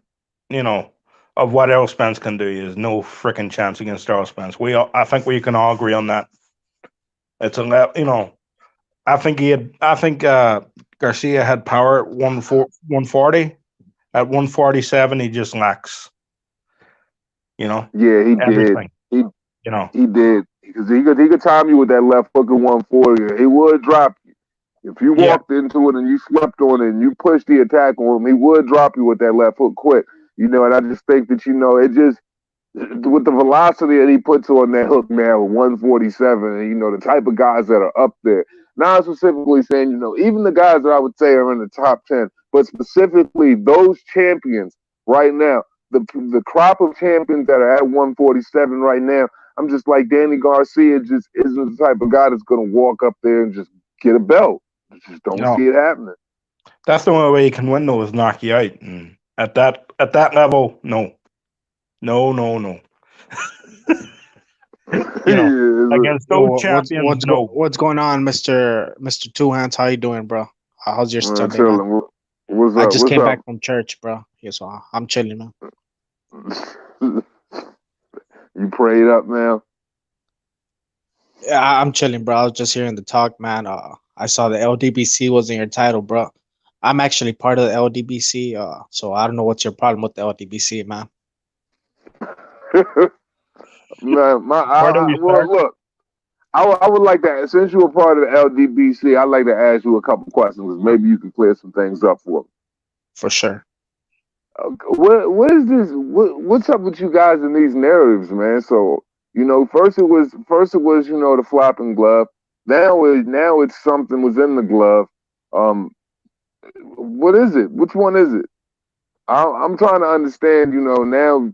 of what Errol Spence can do, he has no freaking chance against Errol Spence. I think we can all agree on that. It's I think Garcia had power at 140. At 147, he just lacks, Yeah, he everything. did. He did. Because he could time you with that left hook at 140. He would drop you. If you walked into it and you slept on it and you pushed the attack on him, he would drop you with that left hook quick. And I just think that, with the velocity that he puts on that hook now, 147, and the type of guys that are up there. Not specifically saying, even the guys that I would say are in the top 10, but specifically those champions right now, the crop of champions that are at 147 right now. I'm just like Danny Garcia just isn't the type of guy that's going to walk up there and just get a belt. Just don't see No, it happening. that's the only way you can win though is knock you out. And at that level, no, no, no, no. You know, Yeah, against those champions, What's no. what's going on, Mister Two Hands? How you doing, bro? How's your man, Sunday, man? chilling. What's I up? just What's came up? back from church, bro. Yeah, so I'm chilling, man. You prayed up now? Yeah, I'm chilling, bro. I was just hearing the talk, man. I saw the LDBC was in your title, bro. I'm actually part of the LDBC, so I don't know what's your problem with the LDBC, man. Man, Where do we well, start? look, I would like to, since you were part of the LDBC, I'd like to ask you a couple questions. Maybe you can clear some things up for me. For sure. What is this? What's up with you guys in these narratives, man? So first it was the flopping glove. Now it's something was in the glove. Um, what is it? Which one is it? I'm trying to understand. Now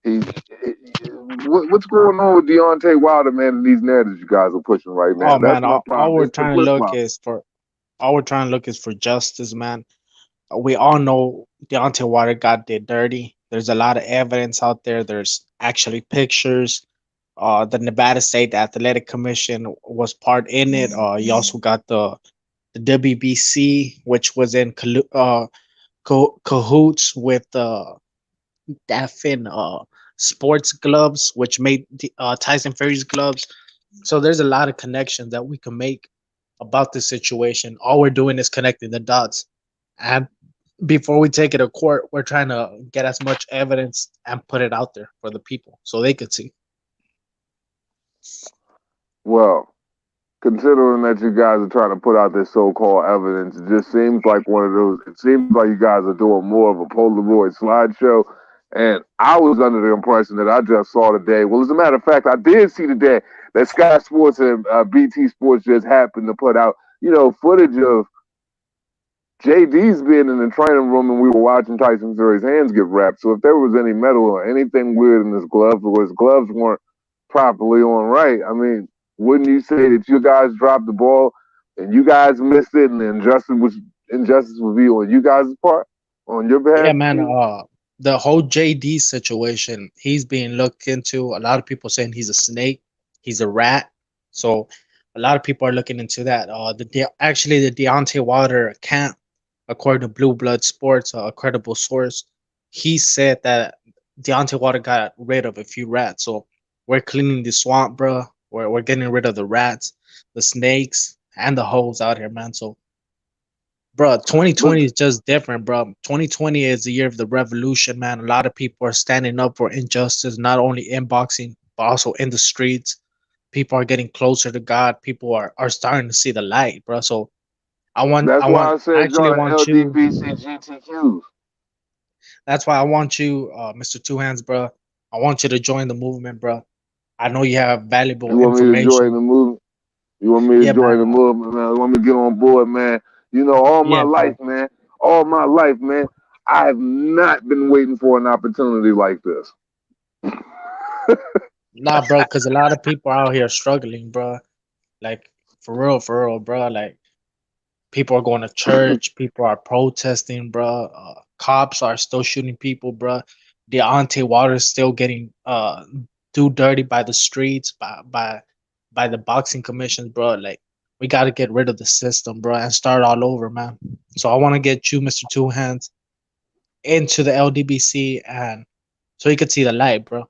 he's what's going on with Deontay Wilder, man? And these narratives you guys are pushing right now. Oh That's man, my all problem. we're It's the trying to flip look flop. is for all we're trying to look is for justice, man. We all know Deontay Wilder got did dirty. There's a lot of evidence out there. There's actually pictures. The Nevada State Athletic Commission was part in it. You also got the WBC, which was in cahoots with Daffin Sports Gloves, which made Tyson Fury's gloves. So there's a lot of connections that we can make about this situation. All we're doing is connecting the dots. And before we take it to court, we're trying to get as much evidence and put it out there for the people so they could see. Well, considering that you guys are trying to put out this so-called evidence, it just seems like one of those. It seems like you guys are doing more of a Polaroid slideshow. And I was under the impression that I just saw today. Well, as a matter of fact, I did see today that Sky Sports and BT Sports just happened to put out, footage of JD's being in the training room, and we were watching Tyson Fury's hands get wrapped. So if there was any metal or anything weird in his gloves, or his gloves weren't properly on right, I mean, wouldn't you say that you guys dropped the ball and you guys missed it, and the injustice would be on you guys' part, on your Yeah, behalf? man. The whole JD situation, he's being looked into. A lot of people saying he's a snake, he's a rat. So a lot of people are looking into that. Actually the Deontay Wilder camp, according to Blue Blood Sports, a credible source, he said that Deontay Wilder got rid of a few rats. So we're cleaning the swamp, bro. We're getting rid of the rats, the snakes, and the holes out here, man. So bro, 2020 Look, is just different, bro. 2020 is the year of the revolution, man. A lot of people are standing up for injustice, not only in boxing, but also in the streets. People are getting closer to God. People are starting to see the light, bro. So that's why I I said actually y'all the want you. LDBC GTQs. That's why I want you, Mr. Two Hands, bro. I want you to join the movement, bro. I know you have valuable You want me to join information. the movement? You want me to Yeah, join man. the movement, man? You want me to get on board, man? All my Yeah, life, bro. man. All my life, man. I have not been waiting for an opportunity like this. Nah, bro, because a lot of people out here struggling, bro. Like, for real, bro. Like, people are going to church. People are protesting, bro. Cops are still shooting people, bro. Deontay Wilder is still getting do dirty by the streets, by the boxing commissions, bro. Like we got to get rid of the system, bro, and start all over, man. So I want to get you, Mister Two Hands, into the LDBC, and so you could see the light, bro.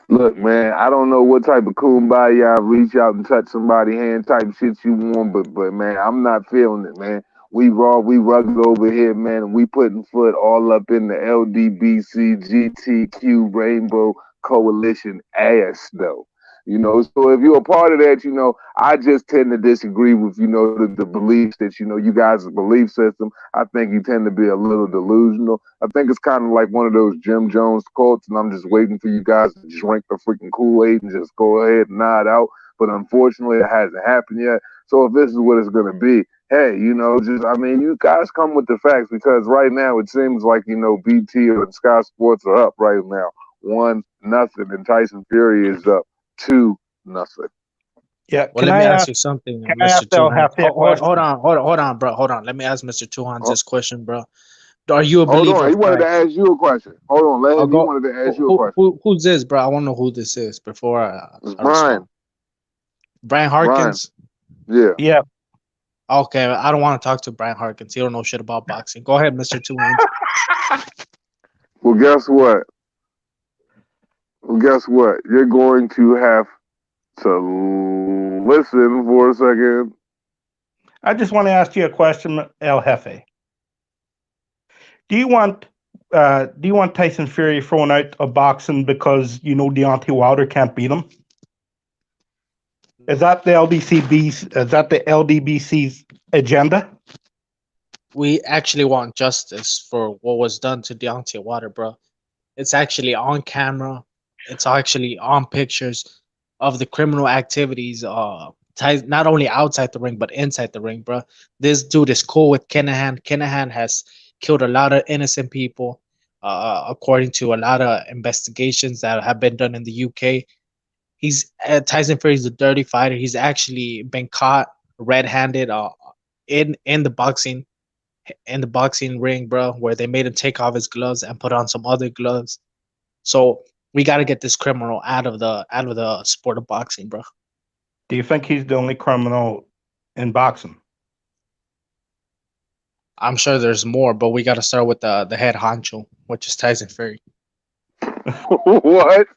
Look, man, I don't know what type of kumbaya reach out and touch somebody's hand type shit you want, but man, I'm not feeling it, man. We rugged over here, man, and we putting foot all up in the LDBC GTQ Rainbow Coalition ass though. You know, so if you're a part of that, you know, I just tend to disagree with, you know, the beliefs that, you know, you guys' belief system. I think you tend to be a little delusional. I think it's kind of like one of those Jim Jones quotes, and I'm just waiting for you guys to drink the freaking Kool-Aid and just go ahead and nod out. But unfortunately, it hasn't happened yet. So if this is what it's going to be, hey, you know, just, I mean, you guys come with the facts, because right now it seems like, you know, BT and Sky Sports are up right now. 1-0, and Tyson Fury is up 2-0. Yeah. Well, let me ask you something, Can I Mr. ask Del Tuhan. Hefty a question? Hold on, bro. Hold on. Let me ask Mr. Tuhan Oh, this question, bro. Are you a hold believer on, he of wanted to Christ? ask you a question. Hold on, let I'll him. He go. wanted to ask you a question. Who's this, bro? I want to know who this is before It's I respond. Brian. Brian Brian. Harkins. Yeah. Yeah. Okay, I don't want to talk to Brian Harkins. He don't know shit about boxing. Go ahead, Mr. Two Hands. Well, guess what? You're going to have to listen for a second. I just want to ask you a question, El Jefe. Do you want Tyson Fury thrown out of boxing because you know Deontay Wilder can't beat him? Is that the LDBC's agenda? We actually want justice for what was done to Deontay Wilder, bro. It's actually on camera. It's actually on pictures of the criminal activities, not only outside the ring but inside the ring, bro. This dude is cool with Kinahan. Kinahan has killed a lot of innocent people, according to a lot of investigations that have been done in the UK. Tyson Fury's a dirty fighter. He's actually been caught red-handed, in the boxing ring, bro, where they made him take off his gloves and put on some other gloves. So we got to get this criminal out of the sport of boxing, bro. Do you think he's the only criminal in boxing? I'm sure there's more, but we got to start with the head honcho, which is Tyson Fury. What?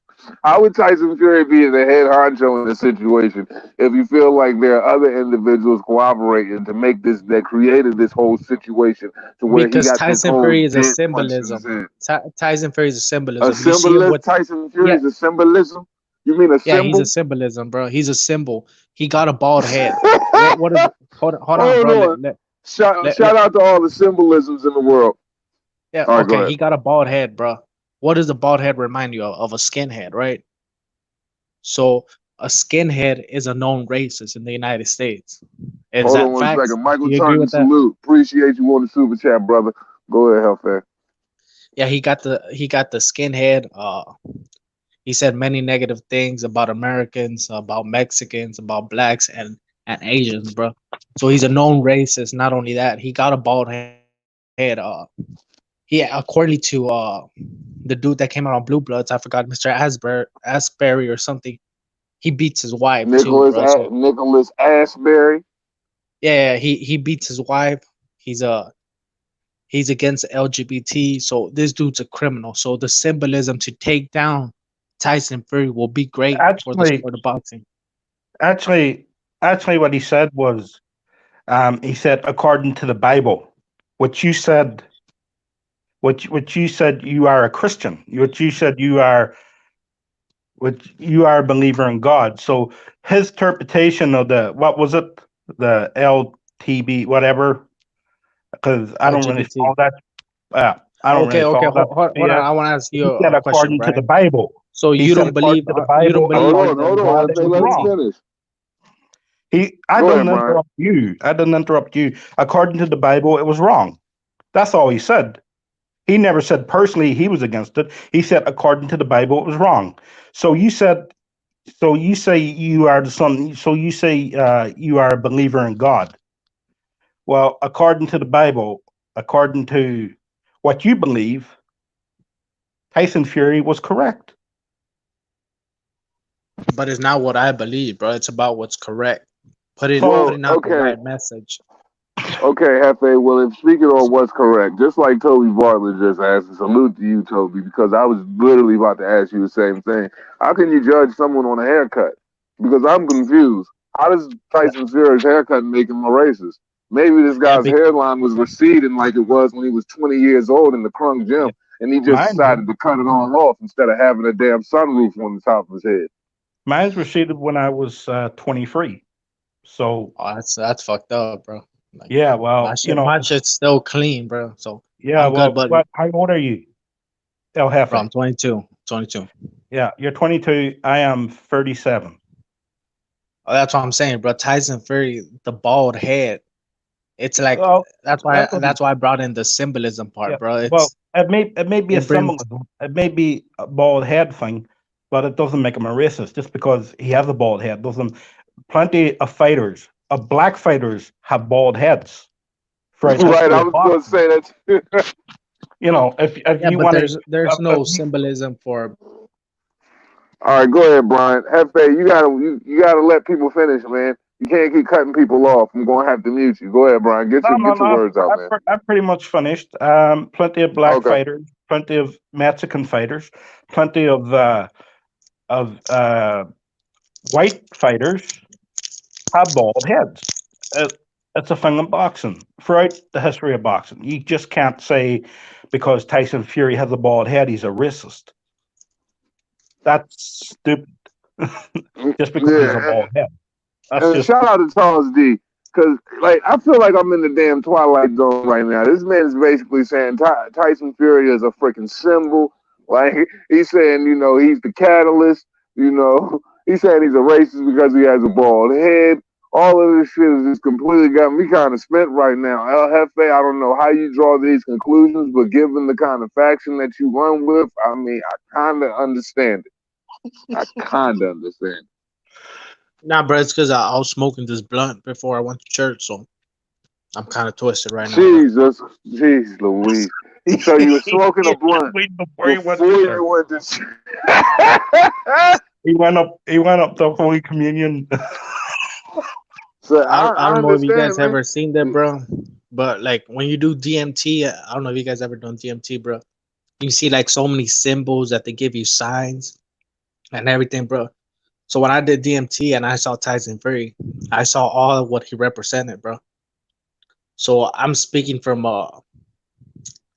How would Tyson Fury be the head honcho in this situation if you feel like there are other individuals cooperating to make this, that created this whole situation to where he Because got this Tyson whole Fury is a dent punched in his symbolism. head? Tyson Fury is a A symbolism. You see him symbolism? with Tyson Fury yeah, is a symbolism? You mean a yeah. He's a symbol? symbolism, bro. He's a symbol. He got a bald head. What is? Hold on, Hold bro. on. Let Shout out to all the symbolisms in the world. Yeah, All right, go okay. ahead. He got a bald head, bro. What does a bald head remind you of? Of a skinhead, right? So a skinhead is a known racist in the United States. Is Hold on that one facts? second. Do Michael you agree Turton, with that? salute. Appreciate you on the super chat, brother. Go ahead, Hellfire. Yeah, he got the skinhead. He said many negative things about Americans, about Mexicans, about blacks and Asians, bro. So he's a known racist. Not only that, he got a bald head. He, according to the dude that came out on Blue Bloods, I forgot, Mr. Asbury or something. He beats his wife too, bro. So Nicholas Asbury. yeah, he beats his wife. He's against LGBT. So this dude's a criminal. So the symbolism to take down Tyson Fury will be great for the Actually, sport of boxing. actually, what he said was, he said according to the Bible, which you said, which you said you are a Christian, which you said you are a believer in God. So his interpretation of the, what was it, the LTB whatever, because I don't really LGBT. follow that. I don't Okay, really okay. follow that Hold on. BS. I want to ask you He said a question, according to the Brian. Bible. So He you said don't believe according to the you don't Bible, believe Hold according on, to hold on. God, it Hefe, was let him wrong. finish. I Go ahead, didn't Brian. interrupt you. I didn't interrupt you. According to the Bible, it was wrong. That's all he said. He never said personally he was against it. He said according to the Bible, it was wrong. So you said, so you say you are the son. So you say you are a believer in God. Well, according to the Bible, according to what you believe, Tyson Fury was correct. but it's not what I believe, bro. It's about what's correct. So Well, Putting out the okay. right message. Okay, Hefe. Well, if speaking on what's correct, just like Toby Bartlett just asked, and salute to you, Toby, because I was literally about to ask you the same thing. How can you judge someone on a haircut? Because I'm confused. How does Tyson Fury's haircut make him a racist? Maybe this Yeah, guy's hairline was receding like it was when he was 20 years old in the Crunk Gym, and he just mine was. decided to cut it all off instead of having a damn sunroof on the top of his head. Mine was seated when I was 23. So Oh, that's fucked up, bro. Like yeah, well, my shit's still clean, bro. So yeah, I'm good, well, but what? How old are you, El bro, Jefe? I'm 22. 22. Yeah, you're 22. I am 37. Oh, that's what I'm saying, bro. Tyson Fury, the bald head. It's like Well, that's why that doesn't. that's why I brought in the symbolism Yeah. part, bro. Well, it may be a It brings symbolism. It may be a bald head thing, but it doesn't make him a racist. Just because he has a bald head doesn't. Plenty of fighters, black fighters, have bald heads throughout Right, history I of was going to boxing. say that. If yeah, you but want there's to, no symbolism for All right, go ahead, Brian. Hefe, you gotta let people finish, man. You can't keep cutting people off. I'm gonna have to mute you. Go ahead, Brian. Get no, your no, get your no. words out, man. I've pretty much finished. Plenty of black Okay. fighters, plenty of Mexican fighters, plenty of white fighters have bald heads. It's a thing in boxing throughout the history of boxing. You just can't say because Tyson Fury has a bald head, he's a racist. That's stupid. Just because he's a Yeah, bald head. That's and just shout out to Charles D. Cause like I feel like I'm in the damn twilight zone right now. This man is basically saying Tyson Fury is a freaking symbol. Like he's saying, he's the catalyst. He's saying he's a racist because he has a bald head. All of this shit has just completely got me kind of spent right now. El Jefe, I don't know how you draw these conclusions, but given the kind of faction that you run with, I mean, I kind of understand it. I kind of understand it. nah, bro. It's because I was smoking this blunt before I went to church, so I'm kind of twisted right now, bro. Jesus, jeez Louise. So you were smoking a blunt wait before he went before to you church. went to. He went up. He went up to Holy Communion. So I I don't know if you guys understand, man. ever seen that, bro. But like when you do DMT, I don't know if you guys ever done DMT, bro. You see like so many symbols that they give you signs and everything, bro. So when I did DMT and I saw Tyson Fury, I saw all of what he represented, bro. So I'm speaking from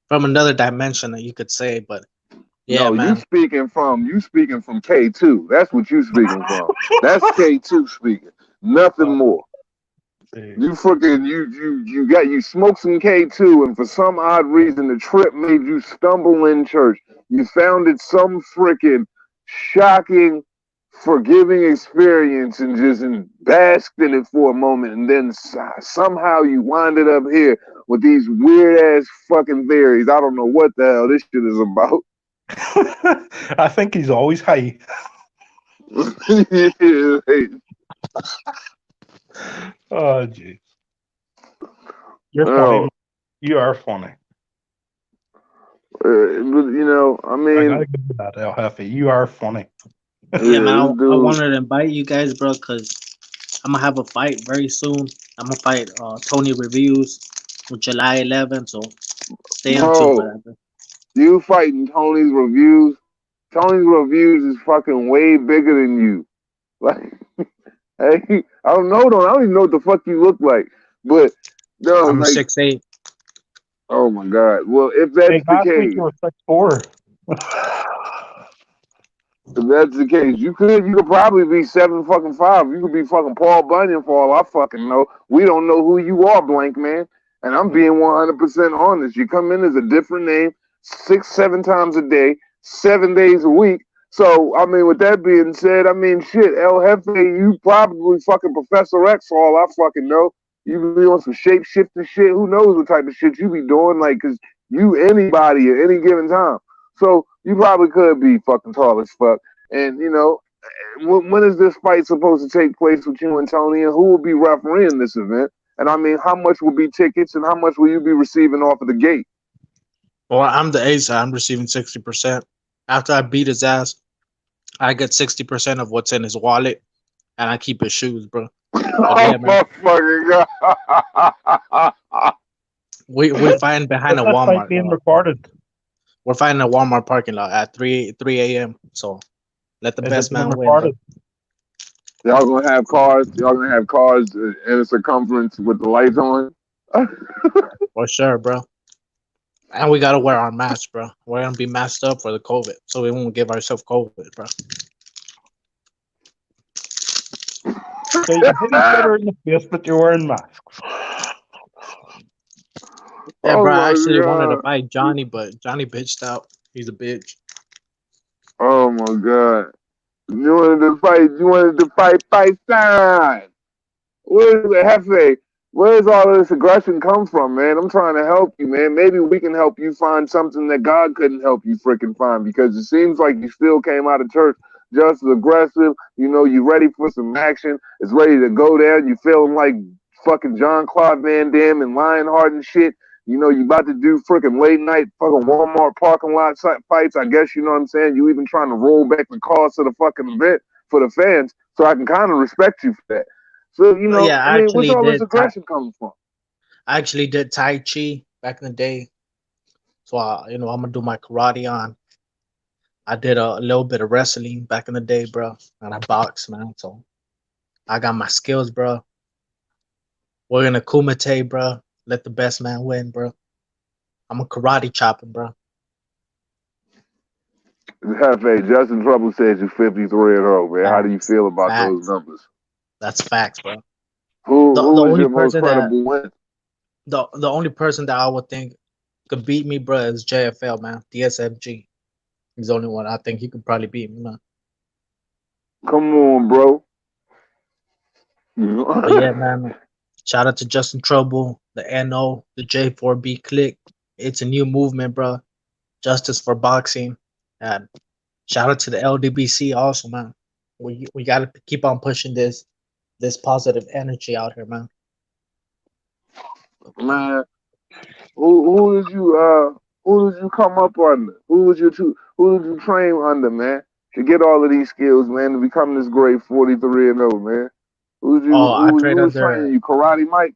another dimension that you could say, but yeah, No, you man. speaking from K2. That's what you speaking from. That's K2 speaking. Nothing more. You freaking you smoked some K2, and for some odd reason the trip made you stumble in church. You found it some freaking shocking, forgiving experience and just basked in it for a moment, and then somehow you winded up here with these weird ass fucking theories. I don't know what the hell this shit is about. I think he's always high. Oh, jeez. You're funny. Oh, You are funny. but I I mean, gotta give you that, El Jefe. You are funny. Yeah, man. yeah, this I dude. wanted to invite you guys, bro, because I'm gonna have a fight very soon. I'm gonna fight Tony Reviews on July 11th, so stay tuned for Bro, that, bro. you fighting Tony's reviews. Tony's reviews is fucking way bigger than you. Like, hey, I don't know though. I don't even know what the fuck you look like. But no, I'm like, 6'8". oh my god. Well, Hey, last week you were 6'4". if that's the case, you could probably be 7 fucking 5. You could be fucking Paul Bunyan for all I fucking know. We don't know who you are, blank man. And I'm being 100% honest. You come in as a different name 6, 7 times a day, 7 days a week. So, I mean, with that being said, I mean, shit, El Jefe, you probably fucking Professor X for all I fucking know. You be on some shape shifting shit. Who knows what type of shit you be doing? Like, cause you anybody at any given time. So you probably could be fucking tall as fuck. And when is this fight supposed to take place with you and Tony? And who will be refereeing this event? And I mean, how much will be tickets, and how much will you be receiving off of the gate? Well, I'm the ace. I'm receiving 60%. After I beat his ass, I get 60% of what's in his wallet, and I keep his shoes, bro. But Oh yeah, man, my fucking god! we're fighting behind a Is that fight Walmart. being recorded? We're fighting a Walmart parking lot at 3 a.m. So let the Is it best being man win, bro. recorded? Y'all gonna have cars? Y'all gonna have cars in a circumference with the lights on? For sure, bro. And we gotta wear our masks, bro. We're gonna be masked up for the COVID, so we won't give ourselves COVID, bro. So you hit each other in the face, but you're wearing masks. Yeah, Oh bro. I my actually wanted to god. fight Johnny, but Johnny bitched out. He's a bitch. Oh my god. You wanted to fight time. Where's the Hefe? Where's all of this aggression come from, man? I'm trying to help you, man. Maybe we can help you find something that God couldn't help you freaking find, because it seems like you still came out of church just as aggressive. You know, you ready for some action. It's ready to go there. You feeling like fucking John Claude Van Damme and Lionheart and shit. You know, you about to do freaking late night fucking Walmart parking lot fights. I guess you know what I'm saying. You even trying to roll back the cost of the fucking event for the fans. So I can kind of respect you for that. So, you know, Yeah, I mean, what's all this aggression coming from? I actually did Tai Chi back in the day. So I'm gonna do my karate on. I did a little bit of wrestling back in the day, bro, and I boxed, man. So I got my skills, bro. We're gonna kumite, bro. Let the best man win, bro. I'm a karate chopper, bro. Hefe, Justin Trouble says you're 53-0, man. How do you Facts, feel about those facts. numbers? That's facts, bro. Who The is only your most person that credible win? the only person that I would think could beat me, bro, is JFL, man. DSFG. He's the only one I think he could probably beat me, man. Come on, bro. But yeah, man. Shout out to Justin Trouble, the NO, the J4B click. It's a new movement, bro. Justice for boxing. And shout out to the LDBC also, man. We gotta keep on pushing this positive energy out here, man. Man, who did you come up under? Who did you train under, man? To get all of these skills, man, to become this great 43-0, man. Oh, I trained Who was training under you? Karate Mike?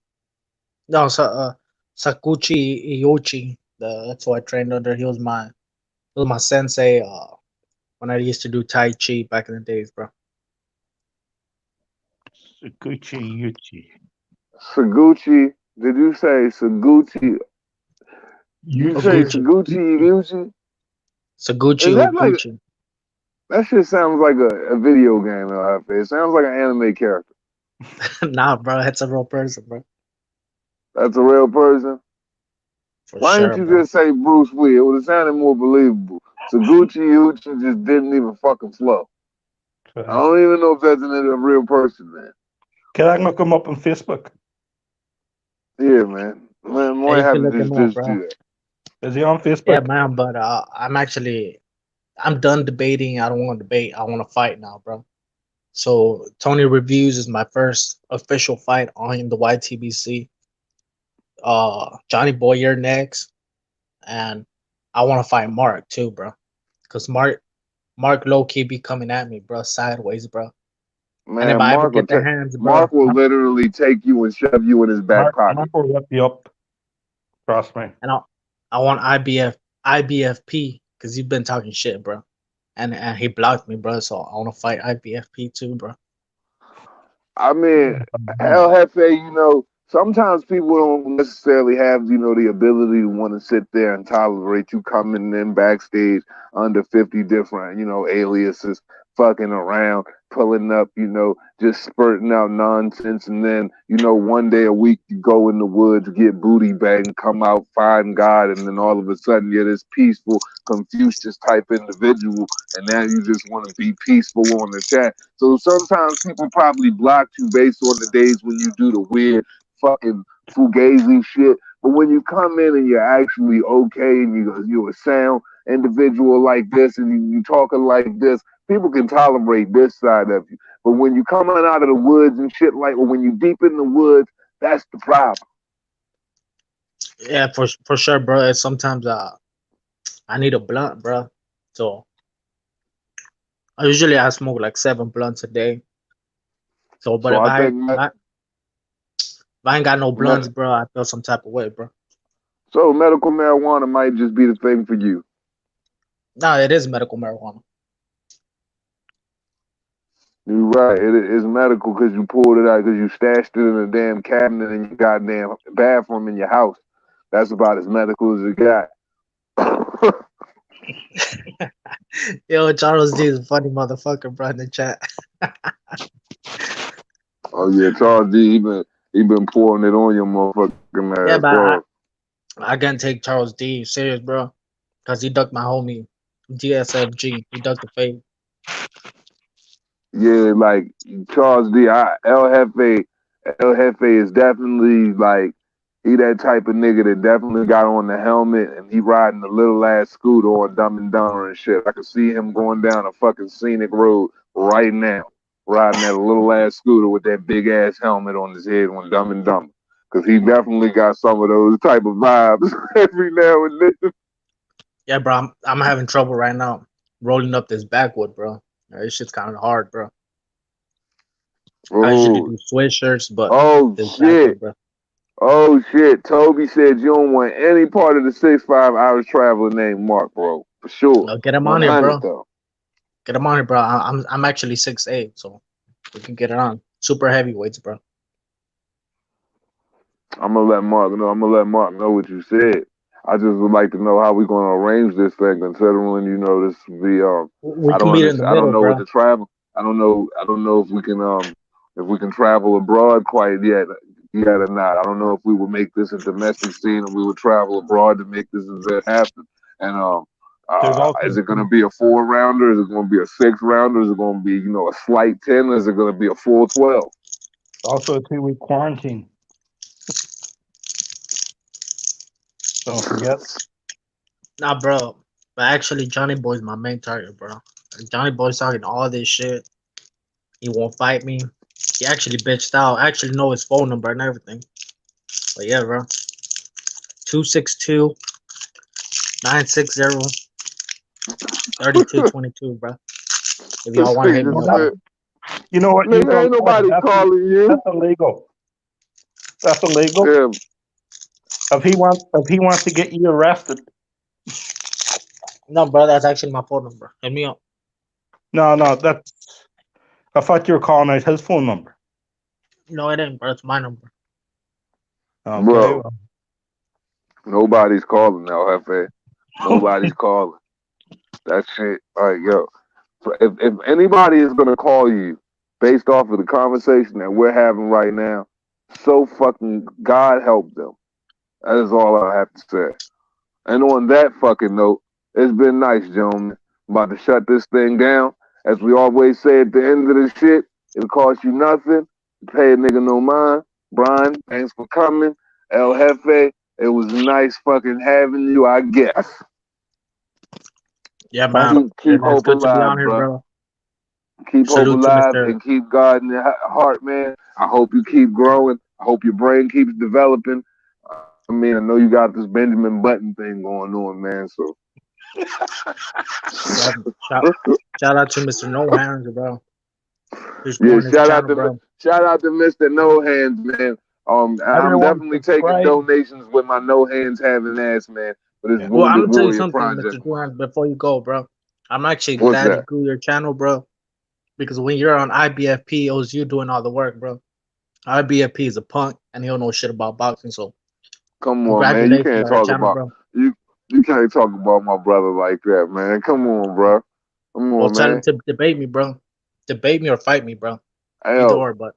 no Sakuchi Iyochi. That's who I trained under. He was my sensei when I used to do Tai Chi back in the days, bro. Gucci Yuchi. Saguchi. Did you say Saguchi? You say Oguchi. Saguchi Iuchi? Saguchi Is that like Oguchi. that shit sounds like a video game, It sounds like an anime character. Nah, bro, it's a real person, bro. That's a real person. For Why didn't sure, you bro. just say Bruce Lee? It would have sounded more believable. Saguchi Iuchi just didn't even fucking flow. I don't even know if that's a real person, man. Can I look him up on Facebook? Yeah, man. Man, Yeah, might you have can to look him up, just bro. do that. Is he on Yeah, Facebook? man, but I'm done debating. I don't want to debate. I want to fight now, bro. So Tony Reviews is my first official fight on the YTBC. Johnny Boyer next, and I want to fight Mark too, bro. Cause Mark low key be coming at me, bro, sideways, bro. And if Man, I ever get the hands, bro, Mark will literally take you and shove you in his back Mark pocket. will rip you up. Trust me. and I want IBFP because you've been talking shit, bro. And he blocked me, bro. So I want to fight IBFP too, bro. I mean, El Jefe, sometimes people don't necessarily have, the ability to want to sit there and tolerate you coming in backstage under 50 different, aliases, fucking around, pulling up, just spurting out nonsense. And then, one day a week you go in the woods, get booty banged, come out, find God. And then all of a sudden you're this peaceful, Confucius type individual. And now you just want to be peaceful on the chat. So sometimes people probably block you based on the days when you do the weird fucking fugazi shit. But when you come in and you're actually okay and you're a sound individual like this and you talking like this, people can tolerate this side of you. But when you coming out of the woods and shit or when you deep in the woods, that's the problem. Yeah, for sure, bro. And sometimes I need a blunt, bro. So I smoke like 7 blunts a day. So, but So if I I if think I, if I ain't got no blunts, bro, I feel some type of way, bro. medical marijuana might just be the thing for you. No, it is medical marijuana. You're right. It is medical because you pulled it out because you stashed it in a damn cabinet in your goddamn bathroom in your house. That's about as medical as it got. Yo, Charles D is a funny motherfucker, bro, in the chat. Oh yeah, Charles D. He been pouring it on your motherfucking Yeah, ass. but I can't take Charles D serious, bro, because he ducked my homie GSFG. He ducked the fade. Yeah, like Charles D. El Jefe is definitely like he that type of nigga that definitely got on the helmet and he riding the little ass scooter on Dumb and Dumber and shit. I could see him going down a fucking scenic road right now, riding that little ass scooter with that big ass helmet on his head on Dumb and Dumber. Cause he definitely got some of those type of vibes every now and then. Yeah, bro, I'm having trouble right now rolling up this backwood, bro. This shit's kind of hard, bro. I usually Oh, do sweatshirts, but oh this shit. backwood, bro. Oh shit. Toby said you don't want any part of the 6'5" traveler named Mark, bro. For sure. Get him on here, 100 bro. though. Get him on here, bro. I'm actually 6'8", so we can get it on. Super heavyweights, bro. I'm gonna let Mark know. I'm gonna let Mark know what you said. I just would like to know how we're gonna arrange this thing, considering this will be We I can don't meet in the understand. I don't middle, know what bro. the travel. I don't know. I don't know if we can travel abroad quite yet or not. I don't know if we would make this a domestic scene or we would travel abroad to make this event happen. And There's also is it gonna be a 4-rounder? Is it gonna be a 6-rounder? Is it gonna be a slight 10? Or is it gonna be a full 12? also a 2-week quarantine. Don't forget. Nah, bro. But actually, Johnny Boy's my main target, bro. Johnny Boy's talking all this shit. He won't fight me. He actually bitched out. I actually know his phone number and everything. But yeah, bro. 262 960 3222, bro. If y'all want to hit me up, bro. You know what? Nigga, ain't nobody calling you. That's illegal. That's illegal. Yeah. If he wants to get you arrested. No, bro, that's actually my phone number. Hit me up. No, that's. I thought you were calling out his phone number. No, it ain't, bro. It's my number. Okay. Bro, nobody's calling now, Hefe. Nobody's calling. That shit. All right, yo. If anybody is gonna call you based off of the conversation that we're having right now, so fucking God help them. That is all I have to say. And on that fucking note, it's been nice, gentlemen. I'm about to shut this thing down. As we always say at the end of this shit, it'll cost you nothing. Pay a nigga no mind. Brian, thanks for coming. El Jefe, it was nice fucking having you, I guess. Yeah, man. Keep It's hope good to be alive, on here, bro. Keep hope Salute to alive Mr. and keep God in your heart, man. I hope you keep growing. I hope your brain keeps developing. I mean, I know you got this Benjamin Button thing going on, man. So, Shout out to Mr. No Hands, bro. yeah, shout out to shout out to Mr. No Hands, man. I'm Everyone definitely taking subscribe. donations with my No Hands having ass, man. For this Well, I'm Wounded gonna tell you Warrior something, project. Mr. Duran, before you go, bro. I'm actually What's glad that? you grew your channel, bro. Because when you're on IBFP, it was you doing all the work, bro. IBFP is a punk, and he don't know shit about boxing. So, Come on, man. You congratulations can't on your talk channel, about bro. you can't talk about my brother like that, man. Come on, bro. Come Well, on, tell him man. to debate me, bro. Debate me or fight me, bro. Hey, Either or, but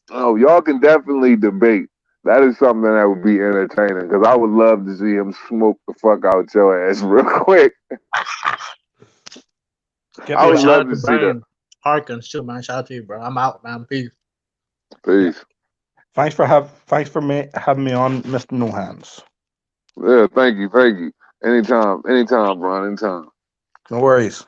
y'all can definitely debate. That is something that would be entertaining because I would love to see him smoke the fuck out your ass real quick. I would shout love out to to see that. Brian Harkins too, man. Shout out to you, bro. I'm out, man. Peace. Peace. Thanks for having me on, Mr. No Hands. Yeah, thank you. Anytime, Brian, anytime. No worries.